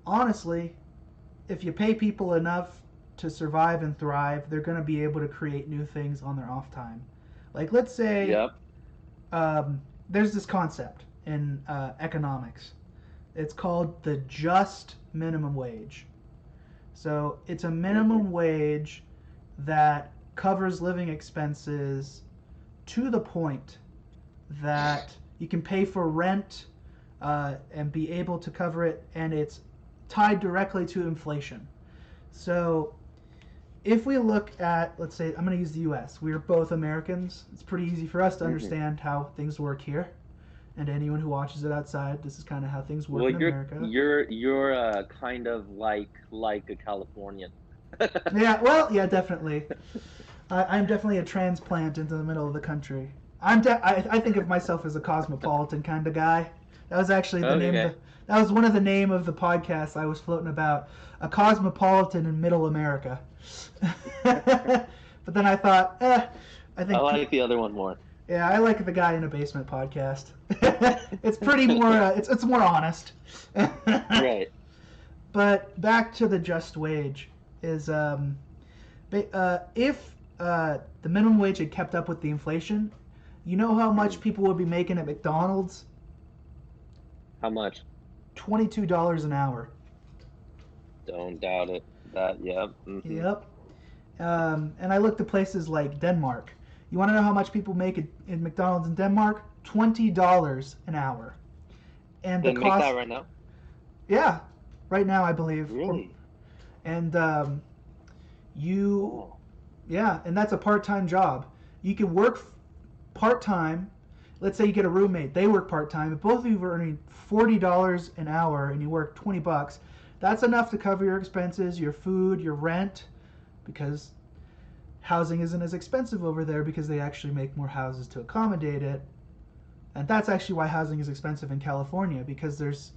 honestly, if you pay people enough to survive and thrive, they're going to be able to create new things on their off time. Like, let's say yep. there's this concept in economics. It's called the just minimum wage. So it's a Hmm. minimum wage that covers living expenses to the point that you can pay for rent and be able to cover it, and it's tied directly to inflation. So if we look at, let's say, I'm going to use the US. We're both Americans. It's pretty easy for us to Hmm. understand how things work here. And anyone who watches it outside, this is kind of how things work Well, in you're America. you're you're kind of like a Californian. Yeah, well, yeah, definitely. I'm definitely a transplant into the middle of the country. I think of myself as a cosmopolitan kind of guy. That was actually the name of Okay. that was one of the name of the podcasts I was floating about. A cosmopolitan in Middle America. But then I thought, I I think, like the other one more. yeah, I like the guy in a basement podcast. It's pretty more, it's more honest. Right. But back to the just wage is if the minimum wage had kept up with the inflation, you know how much people would be making at McDonald's? How much? $22 an hour. Don't doubt it. That, yep. Yep. And I looked at places like Denmark. You want to know how much people make in McDonald's in Denmark? $20 an hour. And They the make cost. that right now? Yeah, right now I believe. Really? And you, Oh. yeah, and that's a part-time job. You can work part-time. Let's say you get a roommate. They work part-time. If both of you are earning $40 an hour and you work $20, that's enough to cover your expenses, your food, your rent, because housing isn't as expensive over there because they actually make more houses to accommodate it. And that's actually why housing is expensive in California, because there's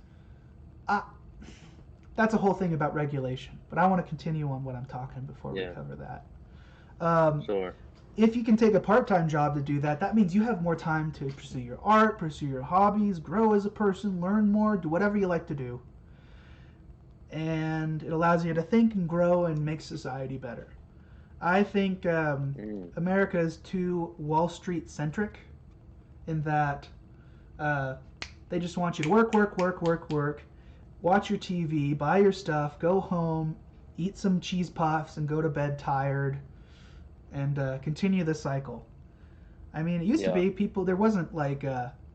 that's a whole thing about regulation. But I want to continue on what I'm talking before we cover that. Sure. If you can take a part-time job to do that, that means you have more time to pursue your art, pursue your hobbies, grow as a person, learn more, do whatever you like to do. And it allows you to think and grow and make society better. I think America is too Wall Street centric in that they just want you to work, watch your TV, buy your stuff, go home, eat some cheese puffs, and go to bed tired, and continue the cycle. I mean, it used to be people. There wasn't like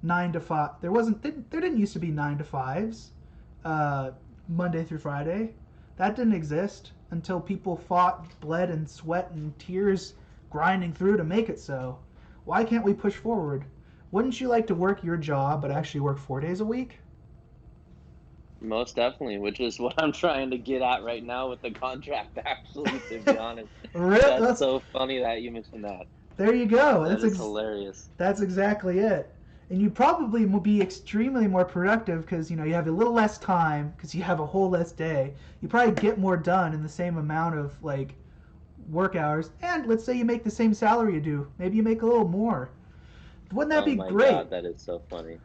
9 to 5. There didn't used to be 9 to 5s, Monday through Friday. That didn't exist until people fought, bled, and sweat and tears, grinding through to make it so. Why can't we push forward? Wouldn't you like to work your job but actually work 4 days a week? Most definitely, which is what I'm trying to get at right now with the contract, actually, to be honest. That's so funny that you mentioned that. There you go. That is hilarious. That's exactly it. And you probably will be extremely more productive because, you know, you have a little less time because you have a whole less day. You probably get more done in the same amount of, like, work hours. And let's say you make the same salary you do. Maybe you make a little more. Wouldn't that be great? Oh my God, that is so funny.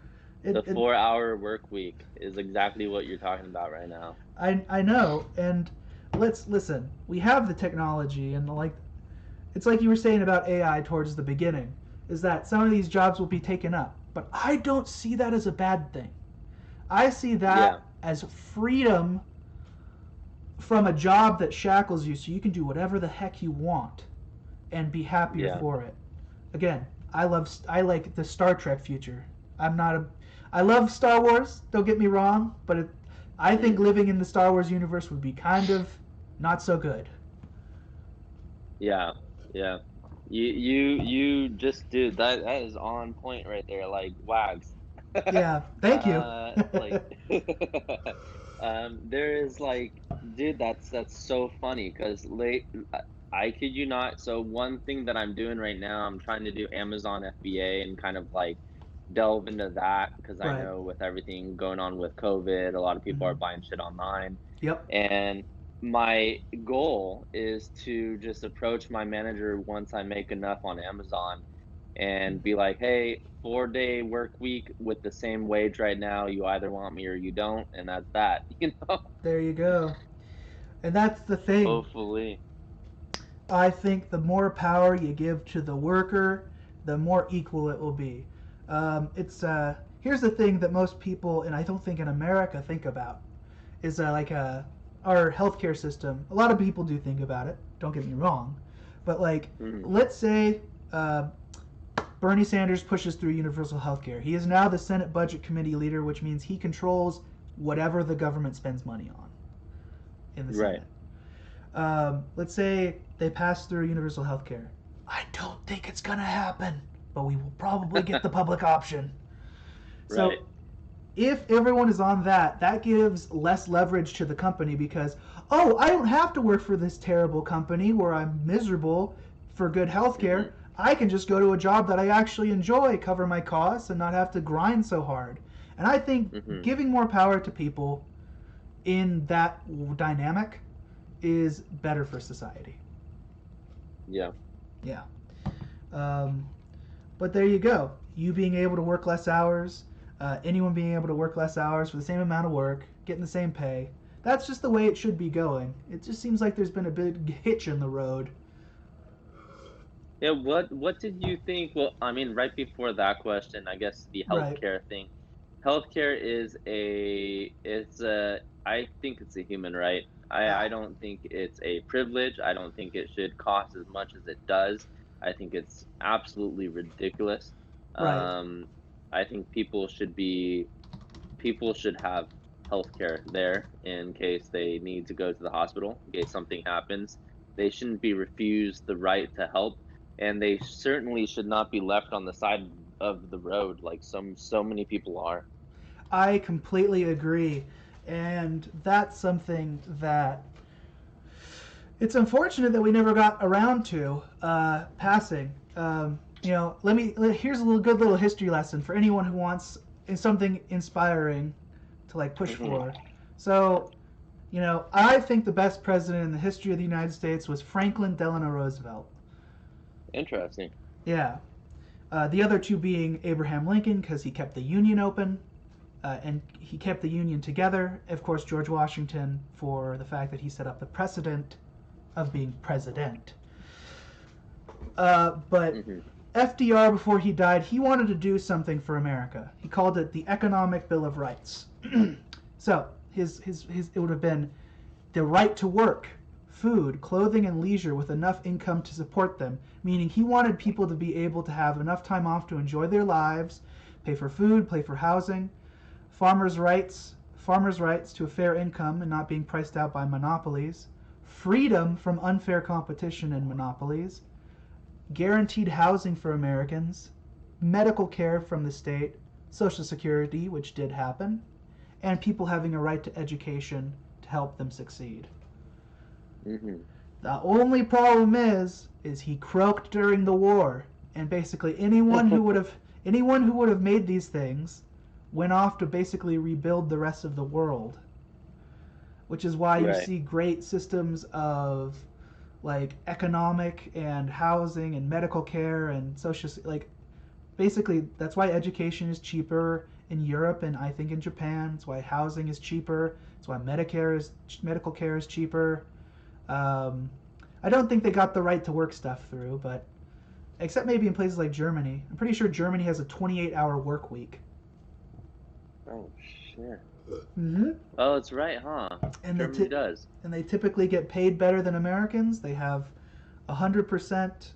The 4-hour work week is exactly what you're talking about right now. I know, and let's listen. We have the technology, and like, it's like you were saying about AI towards the beginning, is that some of these jobs will be taken up. But I don't see that as a bad thing. I see that as freedom from a job that shackles you, so you can do whatever the heck you want, and be happier for it. Again, I like the Star Trek future. I love Star Wars, don't get me wrong, but I think living in the Star Wars universe would be kind of not so good. Yeah. You just did that is on point right there, like Wags. Yeah, thank you. There is like, dude, that's so funny because I kid you not. So one thing that I'm doing right now, I'm trying to do Amazon FBA and kind of like delve into that because I know with everything going on with COVID, a lot of people are buying shit online. Yep. And my goal is to just approach my manager once I make enough on Amazon and be like, hey, 4-day work week with the same wage right now. You either want me or you don't. And that's that, you know? There you go. And that's the thing. Hopefully. I think the more power you give to the worker, the more equal it will be. Here's the thing that most people, and I don't think in America, think about, is our healthcare system. A lot of people do think about it. Don't get me wrong, but like, let's say Bernie Sanders pushes through universal healthcare. He is now the Senate Budget Committee leader, which means he controls whatever the government spends money on in the Senate. Let's say they pass through universal healthcare. I don't think it's gonna happen, but we will probably get the public option. So if everyone is on that, that gives less leverage to the company because, oh, I don't have to work for this terrible company where I'm miserable for good health care. I can just go to a job that I actually enjoy, cover my costs, and not have to grind so hard. And I think Mm-hmm. giving more power to people in that dynamic is better for society. Yeah. Yeah. Um, but there you go. You being able to work less hours, anyone being able to work less hours for the same amount of work, getting the same pay. That's just the way it should be going. It just seems like there's been a big hitch in the road. Yeah, what did you think? Well, I mean, right before that question, I guess the Right. healthcare thing. Healthcare it's a I think it's a human right. I Ah, don't think it's a privilege. I don't think it should cost as much as it does. I think it's absolutely ridiculous. right. Um, I think people should have healthcare there in case they need to go to the hospital, in case something happens. They shouldn't be refused the right to help, and they certainly should not be left on the side of the road like so many people are. I completely agree. And that's something that it's unfortunate that we never got around to passing. Here's a good little history lesson for anyone who wants something inspiring to like push Hmm. for. So, I think the best president in the history of the United States was Franklin Delano Roosevelt. Interesting. Yeah. The other two being Abraham Lincoln because he kept the Union open, and he kept the Union together. Of course, George Washington for the fact that he set up the precedent of being president. But Hmm. FDR, before he died, he wanted to do something for America. He called it the Economic Bill of Rights. So it would have been the right to work, food, clothing, and leisure with enough income to support them, meaning he wanted people to be able to have enough time off to enjoy their lives, pay for food, pay for housing, farmers' rights to a fair income and not being priced out by monopolies, freedom from unfair competition and monopolies, guaranteed housing for Americans, medical care from the state, Social Security, which did happen, and people having a right to education to help them succeed. Hmm. The only problem is he croaked during the war, and basically anyone who would have made these things went off to basically rebuild the rest of the world, which is why you Right. see great systems of like economic and housing and medical care and social like basically that's why education is cheaper in Europe and I think in Japan. It's why housing is cheaper. It's why medical care is cheaper. Um, I don't think they got the right to work stuff through, but except maybe in places like Germany. I'm pretty sure Germany has a 28-hour work week. Oh shit. Mm-hmm. Oh, it's right, huh? And the Germany t- does. and they typically get paid better than Americans. They have 100%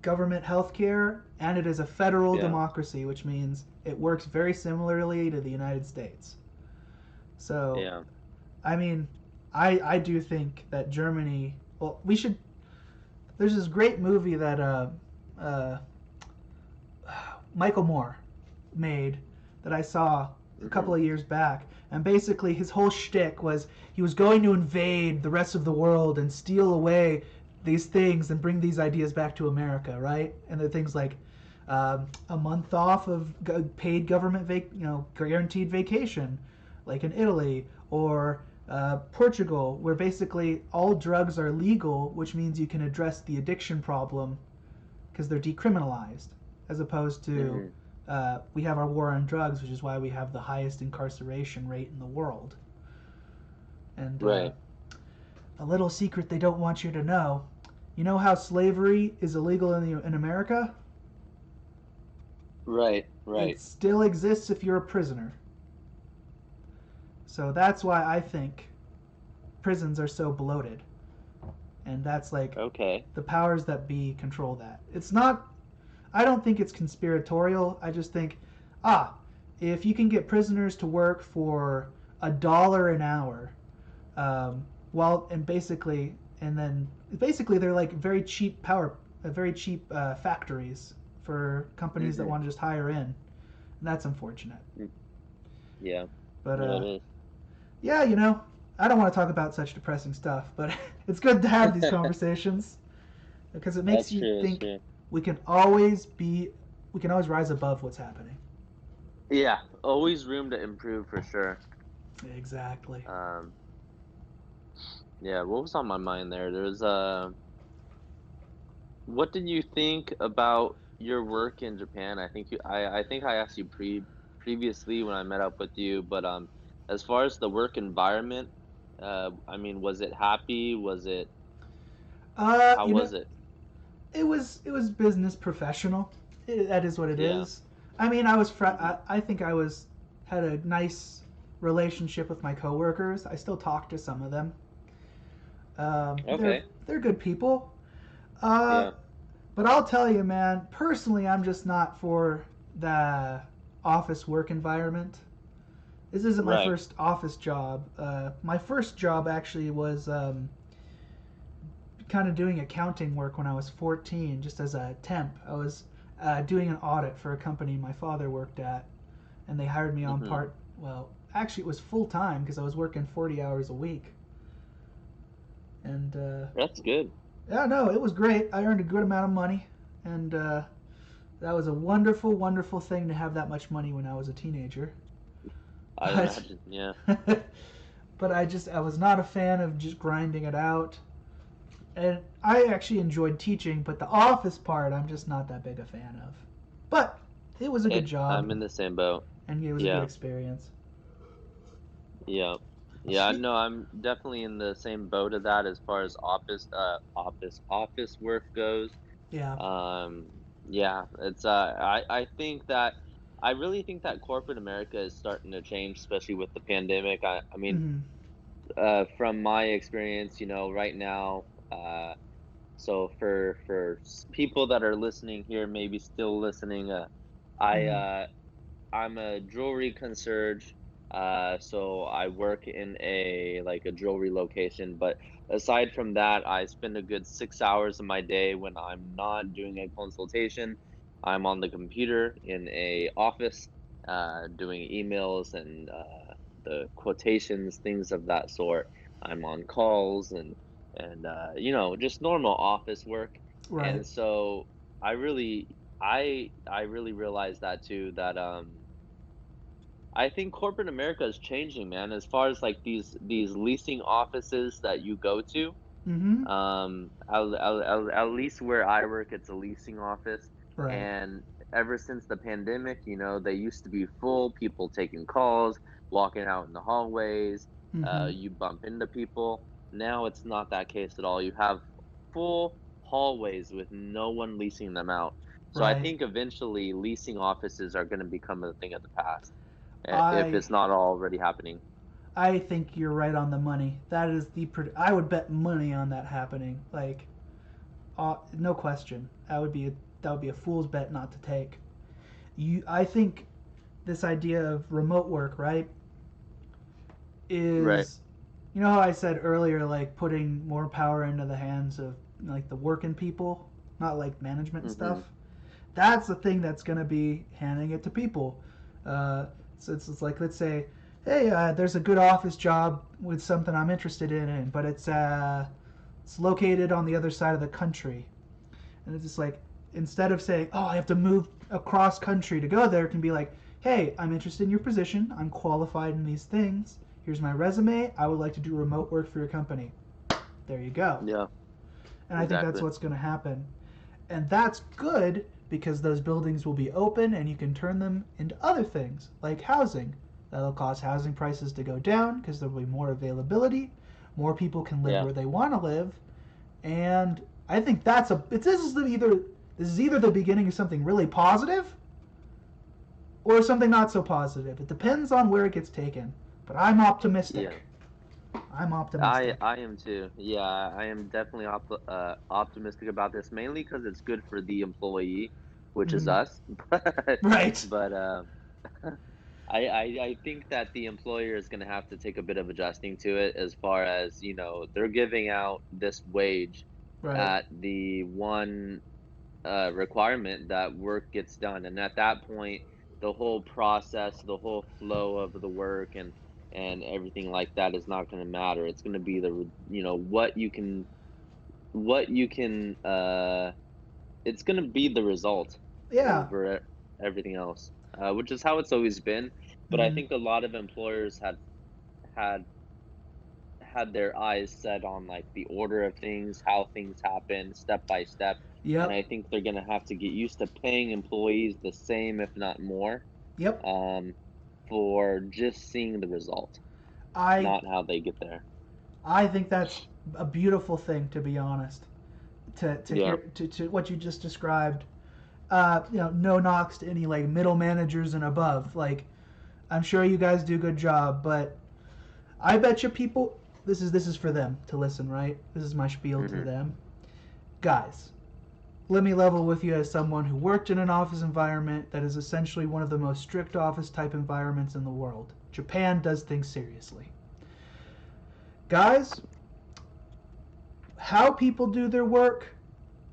government health care, and it is a federal Yeah. democracy, which means it works very similarly to the United States. So, Yeah. I mean, I do think that Germany. Well, we should. There's this great movie that uh, Michael Moore made that I saw a Hmm. couple of years back, and basically his whole shtick was he was going to invade the rest of the world and steal away these things and bring these ideas back to America, right? And the things like a month off of paid government, guaranteed vacation, like in Italy or Portugal, where basically all drugs are legal, which means you can address the addiction problem because they're decriminalized, as opposed to Hmm. we have our war on drugs, which is why we have the highest incarceration rate in the world. And Right. a little secret they don't want you to know: you know how slavery is illegal in America? Right. It Right. still exists if you're a prisoner. So that's why I think prisons are so bloated. And that's like Okay. the powers that be control that. It's not, I don't think it's conspiratorial. I just think, ah, if you can get prisoners to work for $1 an hour, and basically they're like very cheap factories for companies that Hmm. want to just hire in. And that's unfortunate. Yeah. But Yeah, it yeah, I don't want to talk about such depressing stuff, but it's good to have these is. conversations because it makes That's you true. That's think true. we can always be we can always rise above what's happening. Yeah, always room to improve for sure. Exactly. Um, yeah, what was on my mind there? There's what did you think about your work in Japan? I think I asked you previously when I met up with you, but as far as the work environment, I mean, was it happy? Was it How You know, was it? it was business professional. That is what it Yeah. is. I mean, Mhm. I think I was had a nice relationship with my coworkers. I still talk to some of them. Okay. They're good people. Uh, Yeah. but I'll tell you, man. Personally, I'm just not for the office work environment. This isn't my Right. first office job. My first job actually was kind of doing accounting work when I was 14, just as a temp. I was doing an audit for a company my father worked at, and they hired me on Mhm. part. Well, actually, it was full time because I was working 40 hours a week. And That's good. yeah, no, it was great. I earned a good amount of money, and that was a wonderful, wonderful thing to have that much money when I was a teenager. I But imagine. Yeah. but I was not a fan of just grinding it out. And I actually enjoyed teaching, but the office part I'm just not that big a fan of. But it was a good Hey, job, I'm in the same boat. and it was a good Yeah. experience. Yeah. Yeah, Sweet. no, I'm definitely in the same boat of that as far as office work goes. Yeah. Um, yeah, it's I think that I really think that corporate America is starting to change, especially with the pandemic. I mean, Hmm. from my experience, right now, so for people that are listening here, maybe still listening, I Hmm. uh I'm a jewelry concierge. So I work in a jewelry location, but aside from that, I spend a good 6 hours of my day when I'm not doing a consultation. I'm on the computer in a office, doing emails and the quotations, things of that sort. I'm on calls and just normal office work. Right. And so I really I really realized that too, that I think corporate America is changing, man, as far as like these leasing offices that you go to. Hmm. At least where I work, it's a leasing office. Right. And ever since the pandemic, they used to be full, people taking calls, walking out in the hallways, Hmm. you bump into people. Now it's not that case at all. You have full hallways with no one leasing them out. So I Right. think eventually leasing offices are going to become a thing of the past, if I it's not already happening. I think you're right on the money. That is I would bet money on that happening. Like, no question. That would be a fool's bet not to take. I think this idea of remote work, right, Right. is, you know how I said earlier, like putting more power into the hands of like the working people, not like management and stuff. Mhm. That's the thing that's going to be handing it to people. So it's like, let's say, hey, there's a good office job with something I'm interested in, but it's located on the other side of the country, and it's just like, instead of saying, oh, I have to move across country to go there, it can be like, hey, I'm interested in your position. I'm qualified in these things. Here's my resume. I would like to do remote work for your company. There you go. Yeah, And I think that's exactly. what's going to happen. And that's good because those buildings will be open and you can turn them into other things like housing. That'll cause housing prices to go down because there will be more availability. More people can live Yeah. where they want to live. And I think this is either the beginning of something really positive or something not so positive. It depends on where it gets taken. But I'm Yeah. optimistic. I'm optimistic. I am too. Yeah, I am definitely optimistic about this, mainly because it's good for the employee, which is Hmm. us. But Right. but I think that the employer is going to have to take a bit of adjusting to it, as far as, they're giving out this wage Right. at the one requirement that work gets done, and at that point, the whole process, the whole flow of the work and everything like that is not going to matter. It's going to be what you can it's going to be the result Yeah. over everything else. which is how it's always been. But I Hmm. think a lot of employers had had their eyes set on like the order of things, how things happen step by step. And Yep. I think they're gonna have to get used to paying employees the same, if not more, Yep. um, for just seeing the result, I not how they get there. I think that's a beautiful thing, to be honest. To Yeah. hear to what you just described. No knocks to any like middle managers and above. Like, I'm sure you guys do a good job, but I bet you people. This is for them to listen, right? This is my spiel to Hmm. them, guys. Let me level with you as someone who worked in an office environment that is essentially one of the most strict office type environments in the world. Japan does things seriously. Guys, how people do their work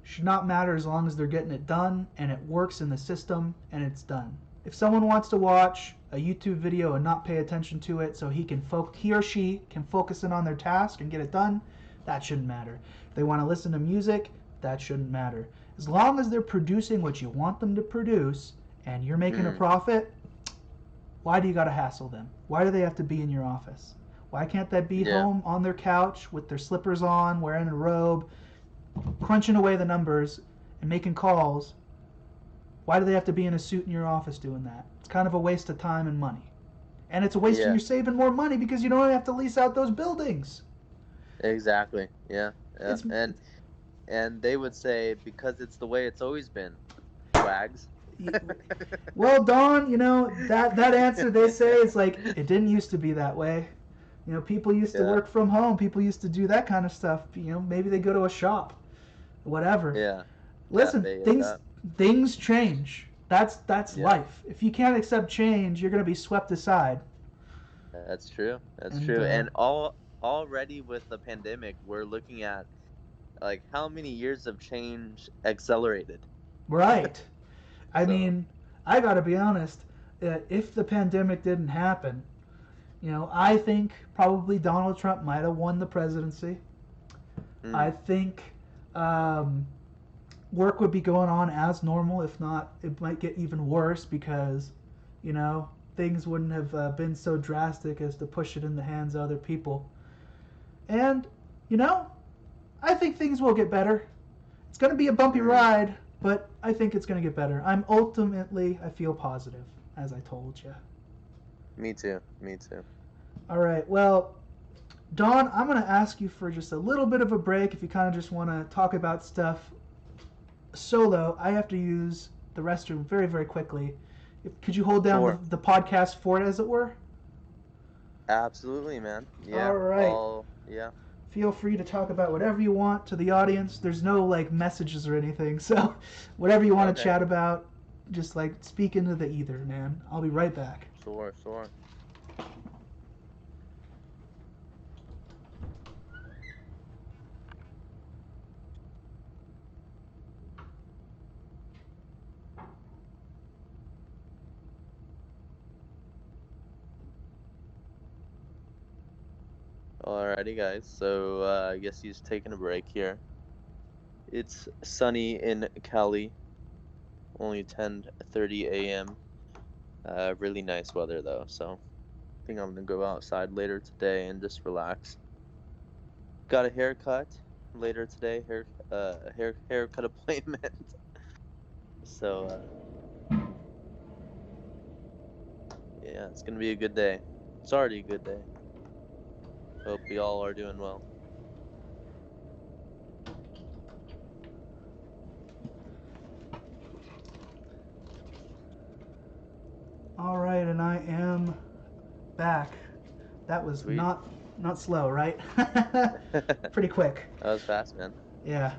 should not matter as long as they're getting it done and it works in the system and it's done. If someone wants to watch a YouTube video and not pay attention to it so he or she can focus in on their task and get it done, that shouldn't matter. If they want to listen to music, that shouldn't matter. As long as they're producing what you want them to produce and you're making a Mm. profit, why do you got to hassle them? Why do they have to be in your office? Why can't they be Yeah. home on their couch with their slippers on, wearing a robe, crunching away the numbers and making calls? Why do they have to be in a suit in your office doing that? It's kind of a waste of time and money. And it's a waste, and Yeah. you're saving more money because you don't have to lease out those buildings. Exactly. Yeah. Yeah. It's And they would say because it's the way it's always been. Wags. well, Don, that answer they say is like it didn't used to be that way. People used to Yeah. work from home. People used to do that kind of stuff. Maybe they go to a shop, whatever. Yeah. Listen, Cafe it things up. things change. That's Yeah. life. If you can't accept change, you're gonna be swept aside. That's true. That's And true. And already with the pandemic, we're looking at like how many years of change accelerated. right. I So, mean, I gotta be honest. If the pandemic didn't happen, I think probably Donald Trump might have won the presidency. I mm, think um, work would be going on as normal. If not, it might get even worse because, you know, things wouldn't have been so drastic as to push it in the hands of other people. And, you know, I think things will get better. It's going to be a bumpy mm, ride, but I think it's going to get better. I feel positive, as I told you. me too. Me too. All right, well, Dawn, I'm going to ask you for just a little bit of a break if you kind of just want to talk about stuff solo. I have to use the restroom very, very quickly. Could you hold down Sure. the podcast for it, as it were? Absolutely, man. All Yeah. right. All. Yeah. Feel free to talk about whatever you want to the audience. There's no like messages or anything, so whatever you want to Okay. chat about, just like speak into the ether, man. I'll be right back. Sure. Sure. Alrighty, guys. So I guess he's taking a break here. It's sunny in Cali. Only 10:30 a.m. Really nice weather though. So I think I'm gonna go outside later today and just relax. Got a haircut later today. Haircut appointment. So yeah, it's gonna be a good day. It's already a good day. Hope we all are doing well. All right, and I am back. That was Sweet. not slow, right? That Pretty quick. was fast, man. Yeah.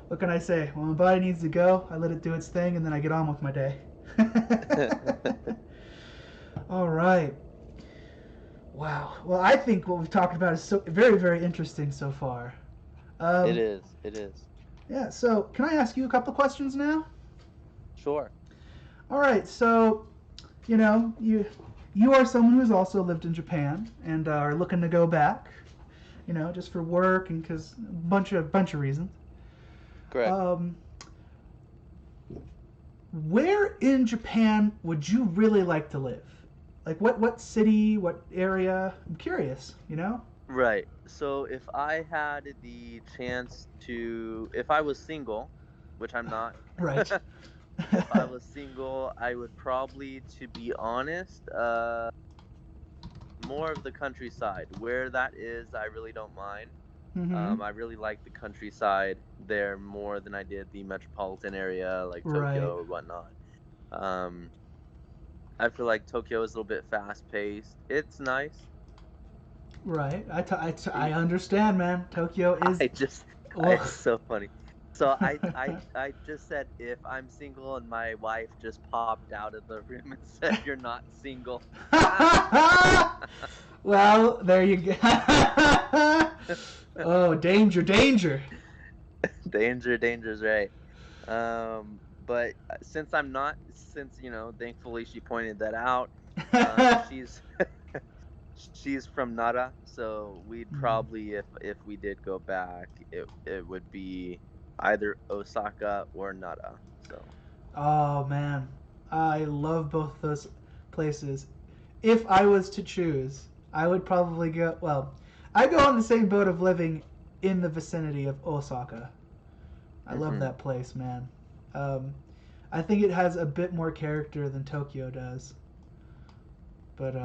What can I say? When my body needs to go, I let it do its thing, and then I get on with my day. All right. Wow. Well, I think what we've talked about is so very, very interesting so far. It Um, is. It is. yeah. So, can I ask you a couple questions now? Sure. All right. So, you are someone who's also lived in Japan and are looking to go back. Just for work and because a bunch of reasons. Correct. Um, where in Japan would you really like to live? Like what city, what area? I'm curious, you know? Right. So if I had the chance to, if I was single, which I'm not, Right. if I was single, I would probably, to be honest, more of the countryside. Where that is, I really don't mind. Mm-hmm. I really like the countryside there more than I did the metropolitan area like Right. Tokyo or whatnot. Um, I feel like Tokyo is a little bit fast paced. It's nice. Right. I It, understand, man. Tokyo is I just, well. it's so funny. So I just said if I'm single and my wife just popped out of the room and said you're not single. Well, there you go. Oh, danger, danger. Danger, danger's right. But since I'm not, since thankfully she pointed that out. She's she's from Nara, so we'd Hmm. probably, if we did go back, it would be either Osaka or Nara. So Oh man, I love both those places. If I was to choose, I would probably go. Well, I go on the same boat of living in the vicinity of Osaka. I love hmm that place, man. Um, I think it has a bit more character than Tokyo does. But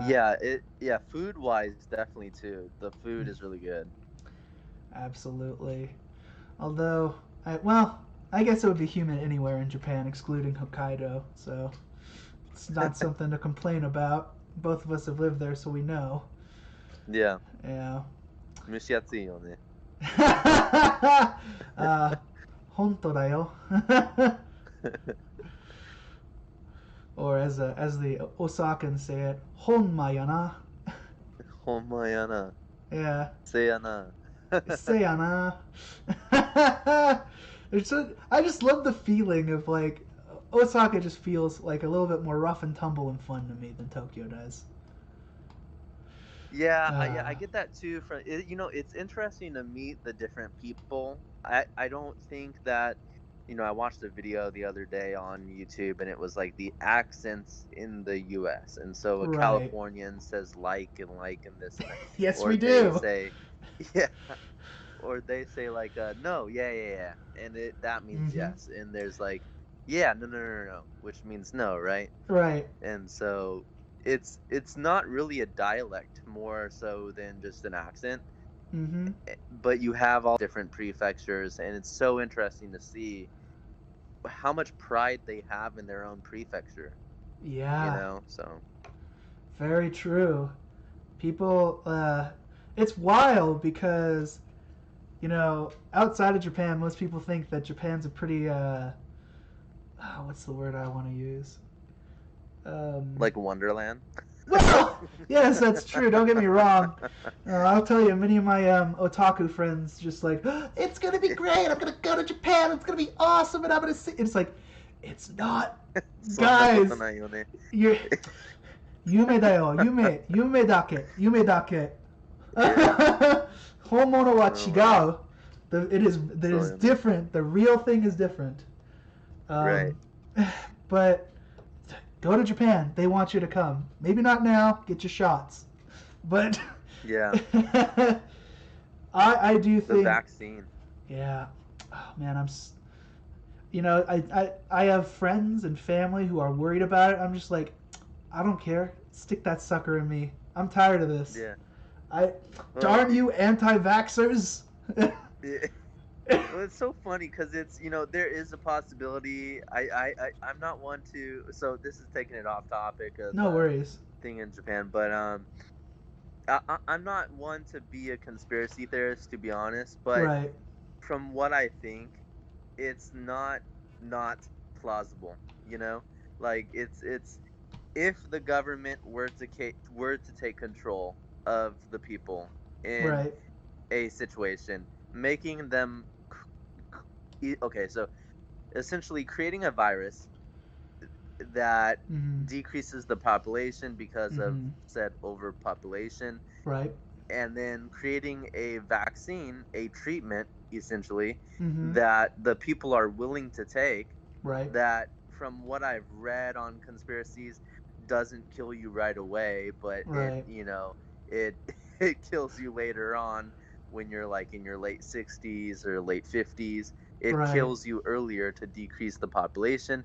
yeah, food wise, definitely too. The food is really good. absolutely. Although, well, I guess it would be humid anywhere in Japan, excluding Hokkaido. So it's not something to complain about. Both of us have lived there, so we know. Yeah, Yeah. 蒸し暑いよね。uh, 本当だよ. Or as the Osakans say it, ほんまやな. ほんまやな。Yeah. せやな。Say Anna. I just love the feeling of like Osaka just feels like a little bit more rough and tumble and fun to me than Tokyo does. Yeah, I Uh, get that too. From it, it's interesting to meet the different people. I don't think that, I watched a video the other day on YouTube, and it was like the accents in the U.S. And so a right. Californian says like and this and that, Yes, or we they do. say, yeah, or they say like no, yeah, and that means Hmm. yes, and there's like yeah, no, which means no, right? Right. And so it's not really a dialect more so than just an accent, Hmm. but you have all different prefectures, and it's so interesting to see how much pride they have in their own prefecture, Yeah. so Very true. People. It's wild because outside of Japan, most people think that Japan's a pretty what's the word I want to use? Um, like Wonderland. well, yes, that's true. Don't get me wrong. I'll tell you, many of my otaku friends just like, it's gonna be great. I'm gonna go to Japan. It's gonna be awesome, and I'm gonna see. It's like, it's not, そんなこと guys. ないよね。 You're 夢だよ。夢だけ。夢だけ。Yeah. 本物は違 Oh, う. It is そうよね。 different. The real thing is different. Right. Um, but go to Japan. They want you to come. Maybe not now. Get your shots. But Yeah. I do The think, vaccine. yeah. Oh man, I have friends and family who are worried about it. I'm just like, I don't care. Stick that sucker in me. I'm tired of this. Yeah. I Well, darn you anti-vaxxers. it, well, it's so funny because it's there is a possibility. I'm not one to, so this is taking it off topic of No the worries. thing in Japan, but I'm not one to be a conspiracy theorist, to be honest, but Right. from what I think, it's not plausible. Like it's if the government were to take control of the people in Right. a situation, making them okay, so essentially creating a virus that Mhm. decreases the population because of Mhm. said overpopulation, Right. and then creating a vaccine, a treatment essentially Mhm. that the people are willing to take, Right. that from what I've read on conspiracies, doesn't kill you right away, but Right. it it kills you later on when you're like in your late 60s or late 50s. It Right. kills you earlier to decrease the population.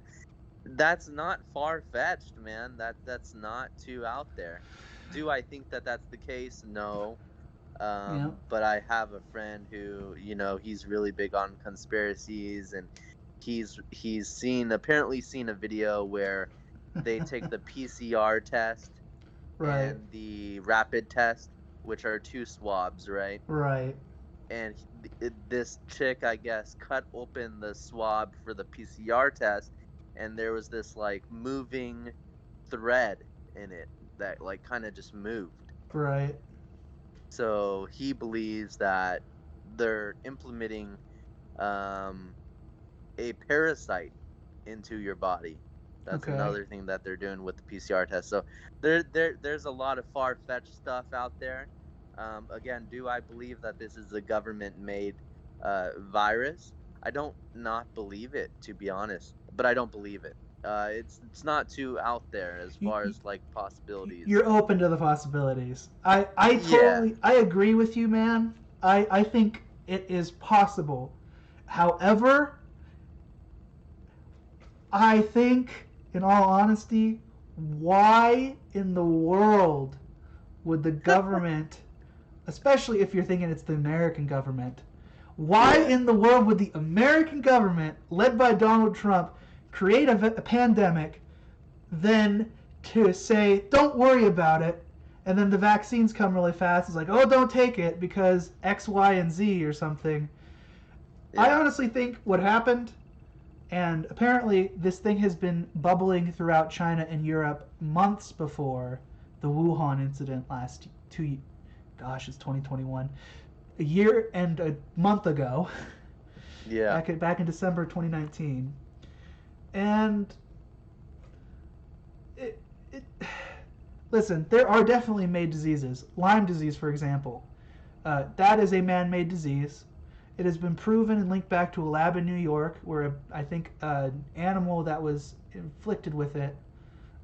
That's not far fetched, man. That's not too out there. Do I think that that's the case? No. Yeah. But I have a friend who, he's really big on conspiracies, and he's apparently seen a video where they take the PCR test Right. and the rapid test, which are two swabs, right? Right. And this chick, I guess, cut open the swab for the PCR test, and there was this like moving thread in it that like kind of just moved. Right. So he believes that they're implementing um, a parasite into your body. That's Okay. another thing that they're doing with the PCR test. So there's a lot of far-fetched stuff out there. Again, do I believe that this is a government-made virus? I don't not believe it, to be honest, but I don't believe it. It's not too out there as far as like possibilities. You're open to the possibilities. I Yeah. totally I agree with you, man. I think it is possible. However, I think, in all honesty, why in the world would the government, especially if you're thinking it's the American government, why Yeah. in the world would the American government, led by Donald Trump, create a pandemic, then to say, don't worry about it, and then the vaccines come really fast? It's like, oh, don't take it because X, Y, and Z or something. I Yeah. honestly think what happened, and apparently this thing has been bubbling throughout China and Europe months before the Wuhan incident last gosh, it's 2021, a year and a month ago, Yeah. back in December 2019, and it, it listen, there are definitely made diseases. Lyme disease, for example, that is a man-made disease. It has been proven and linked back to a lab in New York where I think an animal that was inflicted with it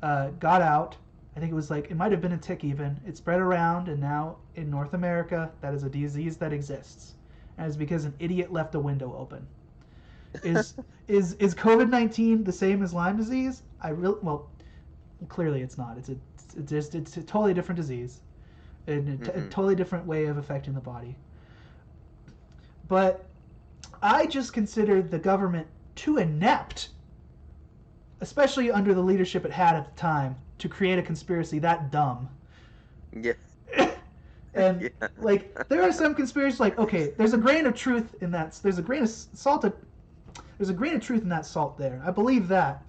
got out. I think it was like, it might have been a tick even. It spread around, and now in North America, that is a disease that exists. And it's because an idiot left a window open. Is is COVID-19 the same as Lyme disease? Well, clearly it's not. It's a totally different disease, and a Hmm. totally different way of affecting the body. But I just consider the government too inept, especially under the leadership it had at the time, to create a conspiracy that dumb. Yeah. And Yeah. like, there are some conspiracies like, okay, there's a grain of truth in that. There's a grain of salt. There's a grain of truth in that salt there. I believe that.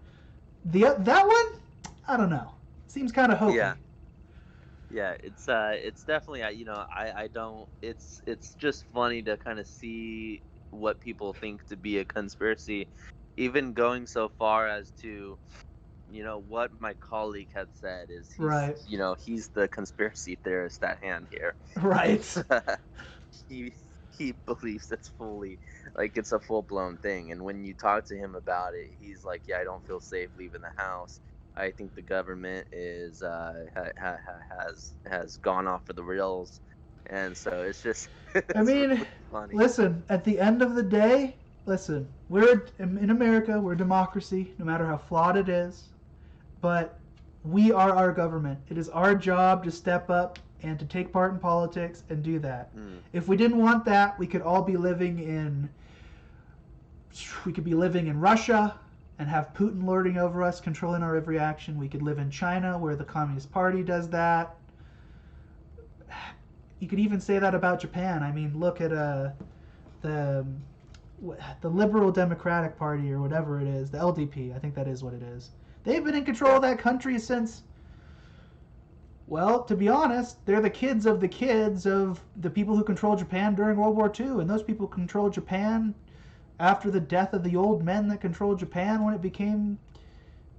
That one, I don't know. Seems kind of hokey. Yeah. Yeah, it's definitely I don't it's just funny to kind of see what people think to be a conspiracy, even going so far as to what my colleague had said is Right. he's the conspiracy theorist at hand here. Right. he he believes it's fully like it's a full-blown thing, and when you talk to him about it, he's like, yeah, I don't feel safe leaving the house. I think the government is has gone off for the rails, and so it's just I it's mean, really funny. listen, at the end of the day, listen, we're in America, we're a democracy, no matter how flawed it is, but we are our government. It is our job to step up and to take part in politics and do that. Mm, If we didn't want that, we could all be living in Russia and have Putin lording over us, controlling our every action. We could live in China where the Communist Party does that. You could even say that about Japan. I mean, look at the the Liberal Democratic Party or whatever it is, the LDP. I think that is what it is. They've been in control yeah. of that country since, well, to be honest, they're the kids of the people who controlled Japan during World War II, and those people controlled Japan after the death of the old men that controlled Japan when it became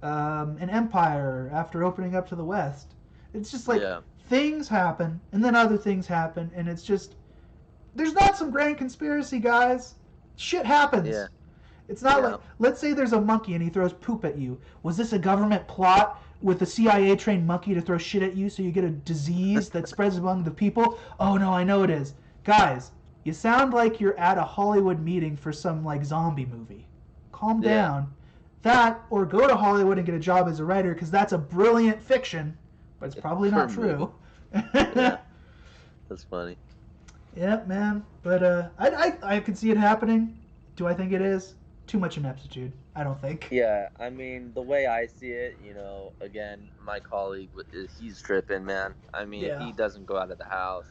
an empire after opening up to the West. It's just like Yeah. things happen, and then other things happen, and it's just, there's not some grand conspiracy, guys. Shit happens. Yeah. It's not like, let's say there's a monkey and he throws poop at you. Was this a government plot with a CIA trained monkey to throw shit at you so you get a disease that spreads among the people? Oh no, I know it is. Guys, you sound like you're at a Hollywood meeting for some like zombie movie. Calm down. That, or go to Hollywood and get a job as a writer, because that's a brilliant fiction, but it's probably not true. Yeah. That's funny. Yeah, man. But I can see it happening. Do I think it is? Too much ineptitude, I don't think. Yeah, I mean, the way I see it, again, my colleague, he's tripping, man. I mean, he doesn't go out of the house.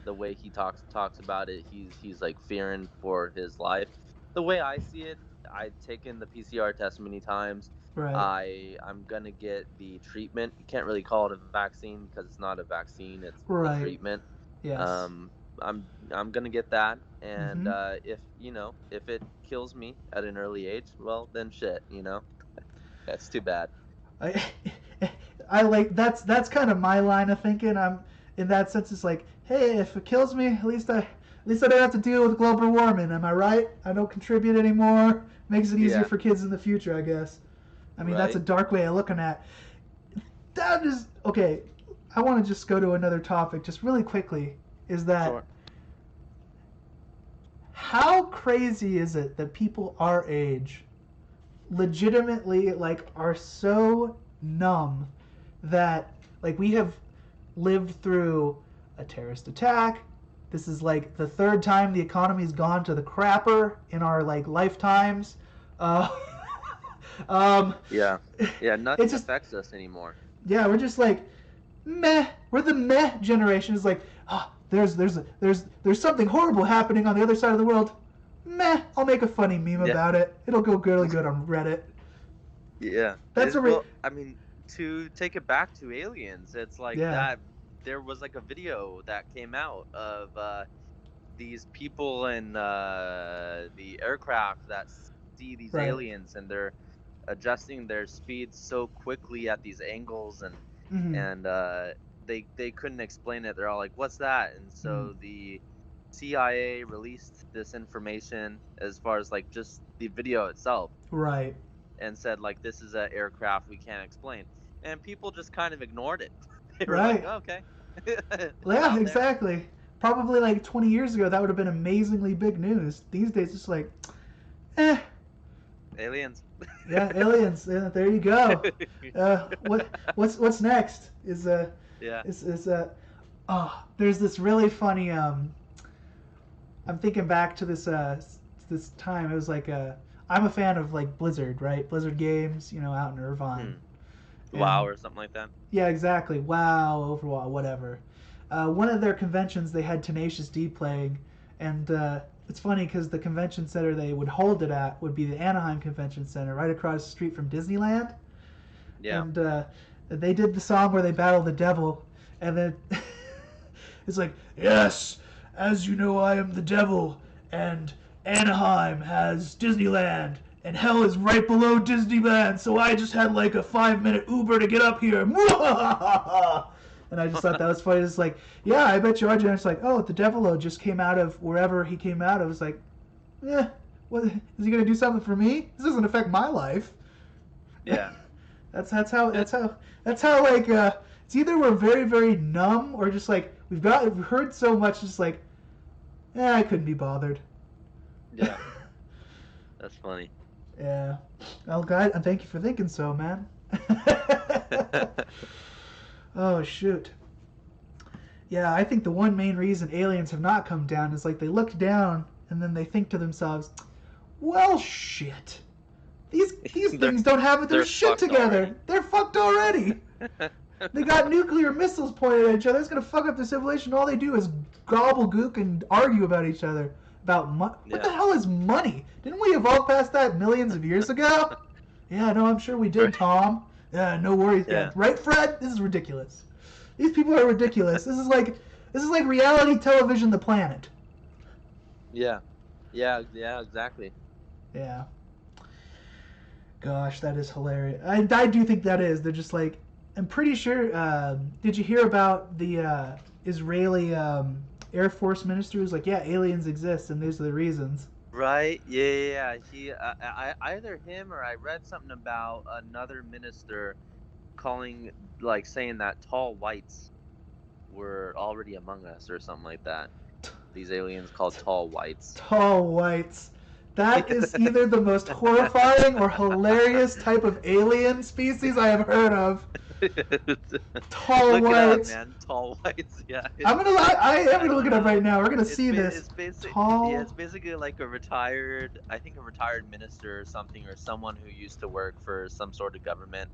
The way he talks about it, he's like fearing for his life. The way I see it, I've taken the PCR test many times. Right. I'm gonna get the treatment. You can't really call it a vaccine because it's not a vaccine. It's right. a treatment. Yes. I'm gonna get that, and if it kills me at an early age, well then shit, that's too bad. I like that's kind of my line of thinking. I'm in that sense. It's like, hey, if it kills me, at least I don't have to deal with global warming. Am I right? I don't contribute anymore. Makes it easier for kids in the future, I guess. I mean, that's a dark way of looking at. That is okay. I want to just go to another topic, just really quickly. Is that how crazy is it that people our age legitimately like are so numb that like we have lived through a terrorist attack. This is like the third time the economy's gone to the crapper in our like lifetimes. Nothing affects us anymore. Yeah, we're just like meh. We're the meh generation. It's like, there's something horrible happening on the other side of the world. Meh, I'll make a funny meme about it. It'll go really good on Reddit. Yeah. I mean, to take it back to aliens, it's like that. There was like a video that came out of these people in the aircraft that see these aliens, and they're adjusting their speed so quickly at these angles, and they couldn't explain it. They're all like, "What's that?" And so the CIA released this information as far as like just the video itself, right? And said like, "This is an aircraft we can't explain," and people just kind of ignored it. They were right. like, oh, okay. Yeah, exactly. Probably like 20 years ago, that would have been amazingly big news. These days, it's like, aliens. Yeah, aliens. Yeah, there you go. What's next? There's this really funny. I'm thinking back to this time. It was like I'm a fan of like Blizzard, right? Blizzard games, out in Irvine. WoW or something like that. Yeah, exactly. WoW, Overwatch, whatever. One of their conventions, they had Tenacious D playing, and it's funny because the convention center they would hold it at would be the Anaheim Convention Center, right across the street from Disneyland. Yeah. And they did the song where they battle the devil, and then it's like, yes, as you know, I am the devil, and Anaheim has Disneyland. And hell is right below Disneyland, so I just had like a 5-minute Uber to get up here. And I just thought that was funny. It's like, yeah, I bet you are. And it's like, oh, the Devil just came out of wherever he came out of. It's like, what is he gonna do something for me? This doesn't affect my life. Yeah. that's how like it's either we're very very numb or just like we've heard so much, just like, I couldn't be bothered. Yeah. That's funny. Yeah. Well, God, and thank you for thinking so, man. Oh, shoot. Yeah, I think the one main reason aliens have not come down is like they look down and then they think to themselves, well, shit. These things don't have their shit together. Already. They're fucked already. They got nuclear missiles pointed at each other. It's going to fuck up the civilization. All they do is gobble gook and argue about each other. About money. What the hell is money? Didn't we evolve past that millions of years ago? Yeah, no, I'm sure we did, Tom. Yeah, no worries. Yeah. Right, Fred? This is ridiculous. These people are ridiculous. This is like reality television, The Planet. Yeah. Yeah, exactly. Yeah. Gosh, that is hilarious. I do think that is. They're just like, I'm pretty sure, did you hear about the Israeli Air Force minister who's like, yeah, aliens exist and these are the reasons. Right? Yeah, yeah, yeah. He, either him or I read something about another minister calling, like, saying that tall whites were already among us or something like that. These aliens called tall whites. Tall whites. That is either the most horrifying or hilarious type of alien species I have heard of. Tall Look it up, whites. man. Tall whites. Yeah, I am I gonna look don't it up right know. now. We're gonna see this. It's basic. Yeah, it's Tall. basically like a retired, I think a retired minister or something, or someone who used to work for some sort of government.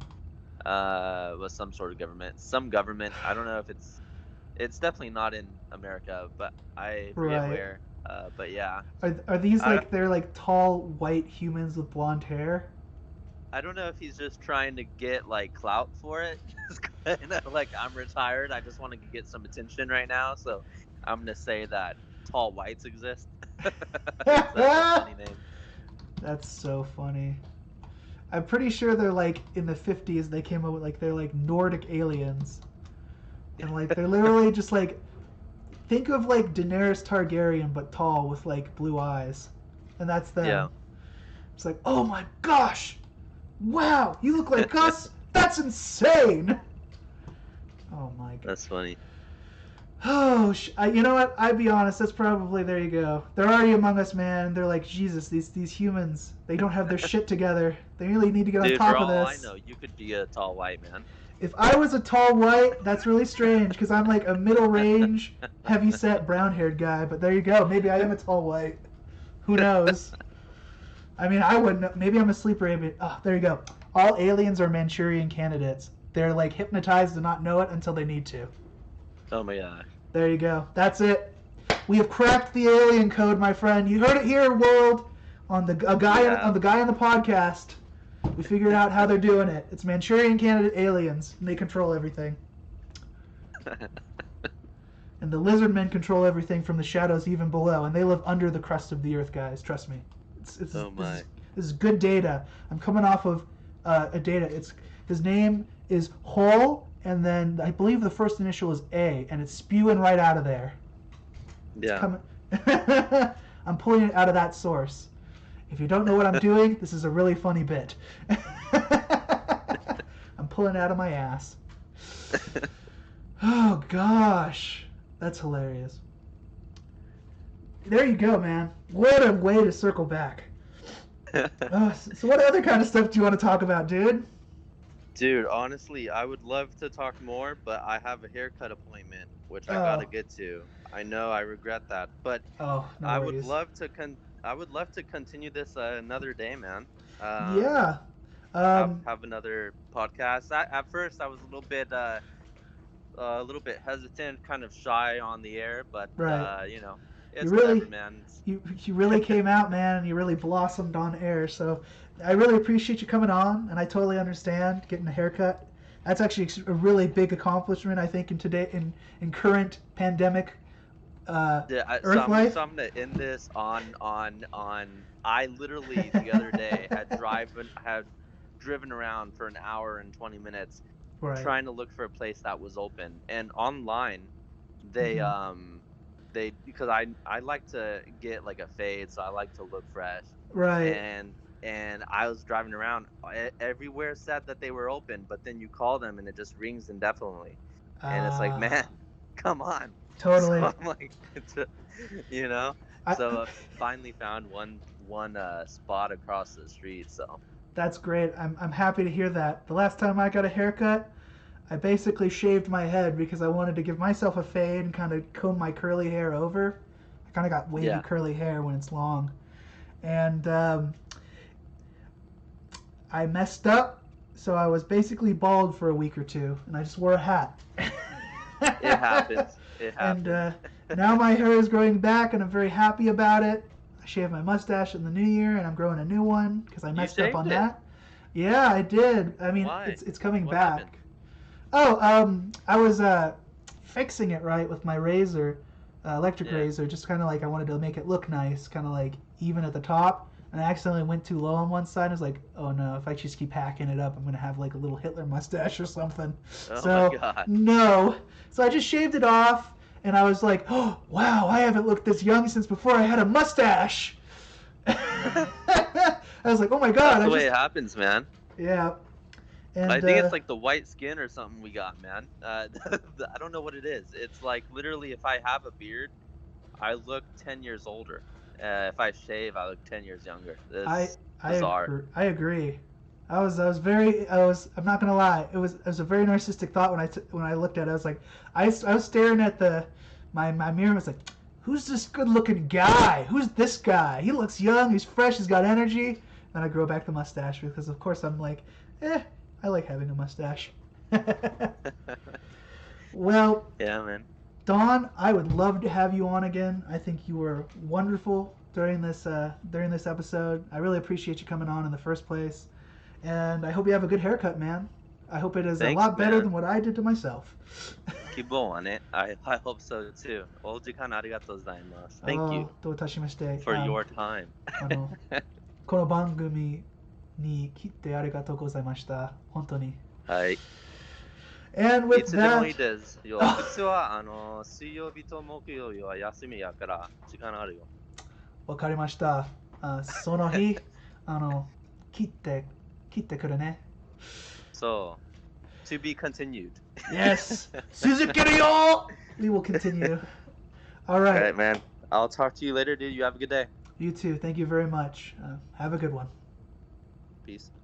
Was some sort of government, some government. I don't know if it's definitely not in America, but I forget Right. where. But yeah, Are these I like they're like tall white humans with blonde hair? I don't know if he's just trying to get like clout for it. Just kind of like, I'm retired. I just want to get some attention right now, so I'm gonna say that tall whites exist. Because that's a funny name. That's so funny. I'm pretty sure they're like in the 50s they came up with like they're like Nordic aliens. And like they're literally just like think of like Daenerys Targaryen but tall with like blue eyes. And that's Yeah. them. It's like, "Oh my gosh. Wow, you look like us? That's insane." Oh my god. That's funny. Oh, you know what? I'd be honest. That's probably there. You go. They're already among us, man. They're like Jesus. These humans. They don't have their shit together. They really need to get on Dude, top for of all I this. know, you could be a tall white man. If I was a tall white, that's really strange because I'm like a middle range, heavy set, brown haired guy. But there you go. Maybe I am a tall white. Who knows? I mean, I wouldn't know. Maybe I'm a sleeper alien. Oh, there you go. All aliens are Manchurian candidates. They're like hypnotized to not know it until they need to. Oh my gosh. There you go. That's it. We have cracked the alien code, my friend. You heard it here, world, on the Yeah. on the guy on the podcast. We figured out how they're doing it. It's Manchurian candidate aliens, and they control everything. And the lizard men control everything from the shadows even below, and they live under the crust of the earth, guys. Trust me. Oh my. This is good data. I'm coming off of a data. His name is Hole, and then I believe the first initial is A, and it's spewing right out of there. It's Yeah. coming. I'm pulling it out of that source. If you don't know what I'm doing, this is a really funny bit. I'm pulling it out of my ass. Oh gosh, that's hilarious. There you go, man. What a way to circle back. So what other kind of stuff do you want to talk about, dude? Dude, honestly, I would love to talk more, but I have a haircut appointment, which I Oh. gotta get to. I know, I regret that, but Oh, no I worries. would love to I would love to continue this another day, man. Yeah. Have another podcast. At first, I was a little bit hesitant, kind of shy on the air, but Right. you know, You it's really, whatever, man. you really came out, man, and you really blossomed on air. So I really appreciate you coming on, and I totally understand getting a haircut. That's actually a really big accomplishment, I think, in current pandemic Yeah, Earth life. so I'm gonna end this on. I literally the other day had driven around for an hour and 20 minutes Right. trying to look for a place that was open, and online they Mhm. they, because I like to get like a fade, so I like to look fresh, Right. and I was driving around, everywhere said that they were open, but then you call them and it just rings indefinitely, and it's like, man, come on. So Totally. I'm like, you know, I, so I finally found one spot across the street. So that's great. I'm happy to hear that. The last time I got a haircut, I basically shaved my head because I wanted to give myself a fade and kind of comb my curly hair over. I kind of got wavy yeah, curly hair when it's long. And I messed up, so I was basically bald for a week or two, and I just wore a hat. it happens. It And happens. now my hair is growing back, and I'm very happy about it. I shaved my mustache in the new year, and I'm growing a new one because I messed up shaved on it? that. Yeah, I did. I mean, Why? it's coming What back. happened? Oh, I was fixing it right with my razor, electric Yeah. razor, just kind of like I wanted to make it look nice, kind of like even at the top. And I accidentally went too low on one side. I was like, oh no, if I just keep hacking it up, I'm gonna have like a little Hitler mustache or something. Oh So my god. no, so I just shaved it off, and I was like, oh wow, I haven't looked this young since before I had a mustache. I was like, oh my god, That's the way it happens, man. Yeah. And I think it's like the white skin or something we got, man. I don't know what it is. It's like literally, if I have a beard, I look 10 years older. If I shave, I look 10 years younger. I It's I bizarre. agree. I agree. I'm not gonna lie. It was a very narcissistic thought when I looked at it. I was like, I was staring at my mirror and was like, who's this good looking guy? Who's this guy? He looks young. He's fresh. He's got energy. Then I grow back the mustache because of course I'm like, I like having a mustache. Well, Yeah, man. Don, I would love to have you on again. I think you were wonderful during this episode. I really appreciate you coming on in the first place, and I hope you have a good haircut, man. I hope it is Thanks, a lot better man. than what I did to myself. Kibo on it. I hope so too. お時間ありがとうございます. Thank you どういたしまして。 for your time. この番組に来てありがとうございました。本当に。はい。And い with つでもいい that, ですよ。うちは水曜日と木曜日は休みやから時間あるよ。わかりました。その日、切ってくるね。So, to be continued. Yes! 続けるよ! We will continue. All right. All right, man. I'll talk to you later, dude. You have a good day. You too. Thank you very much. Have a good one. Peace.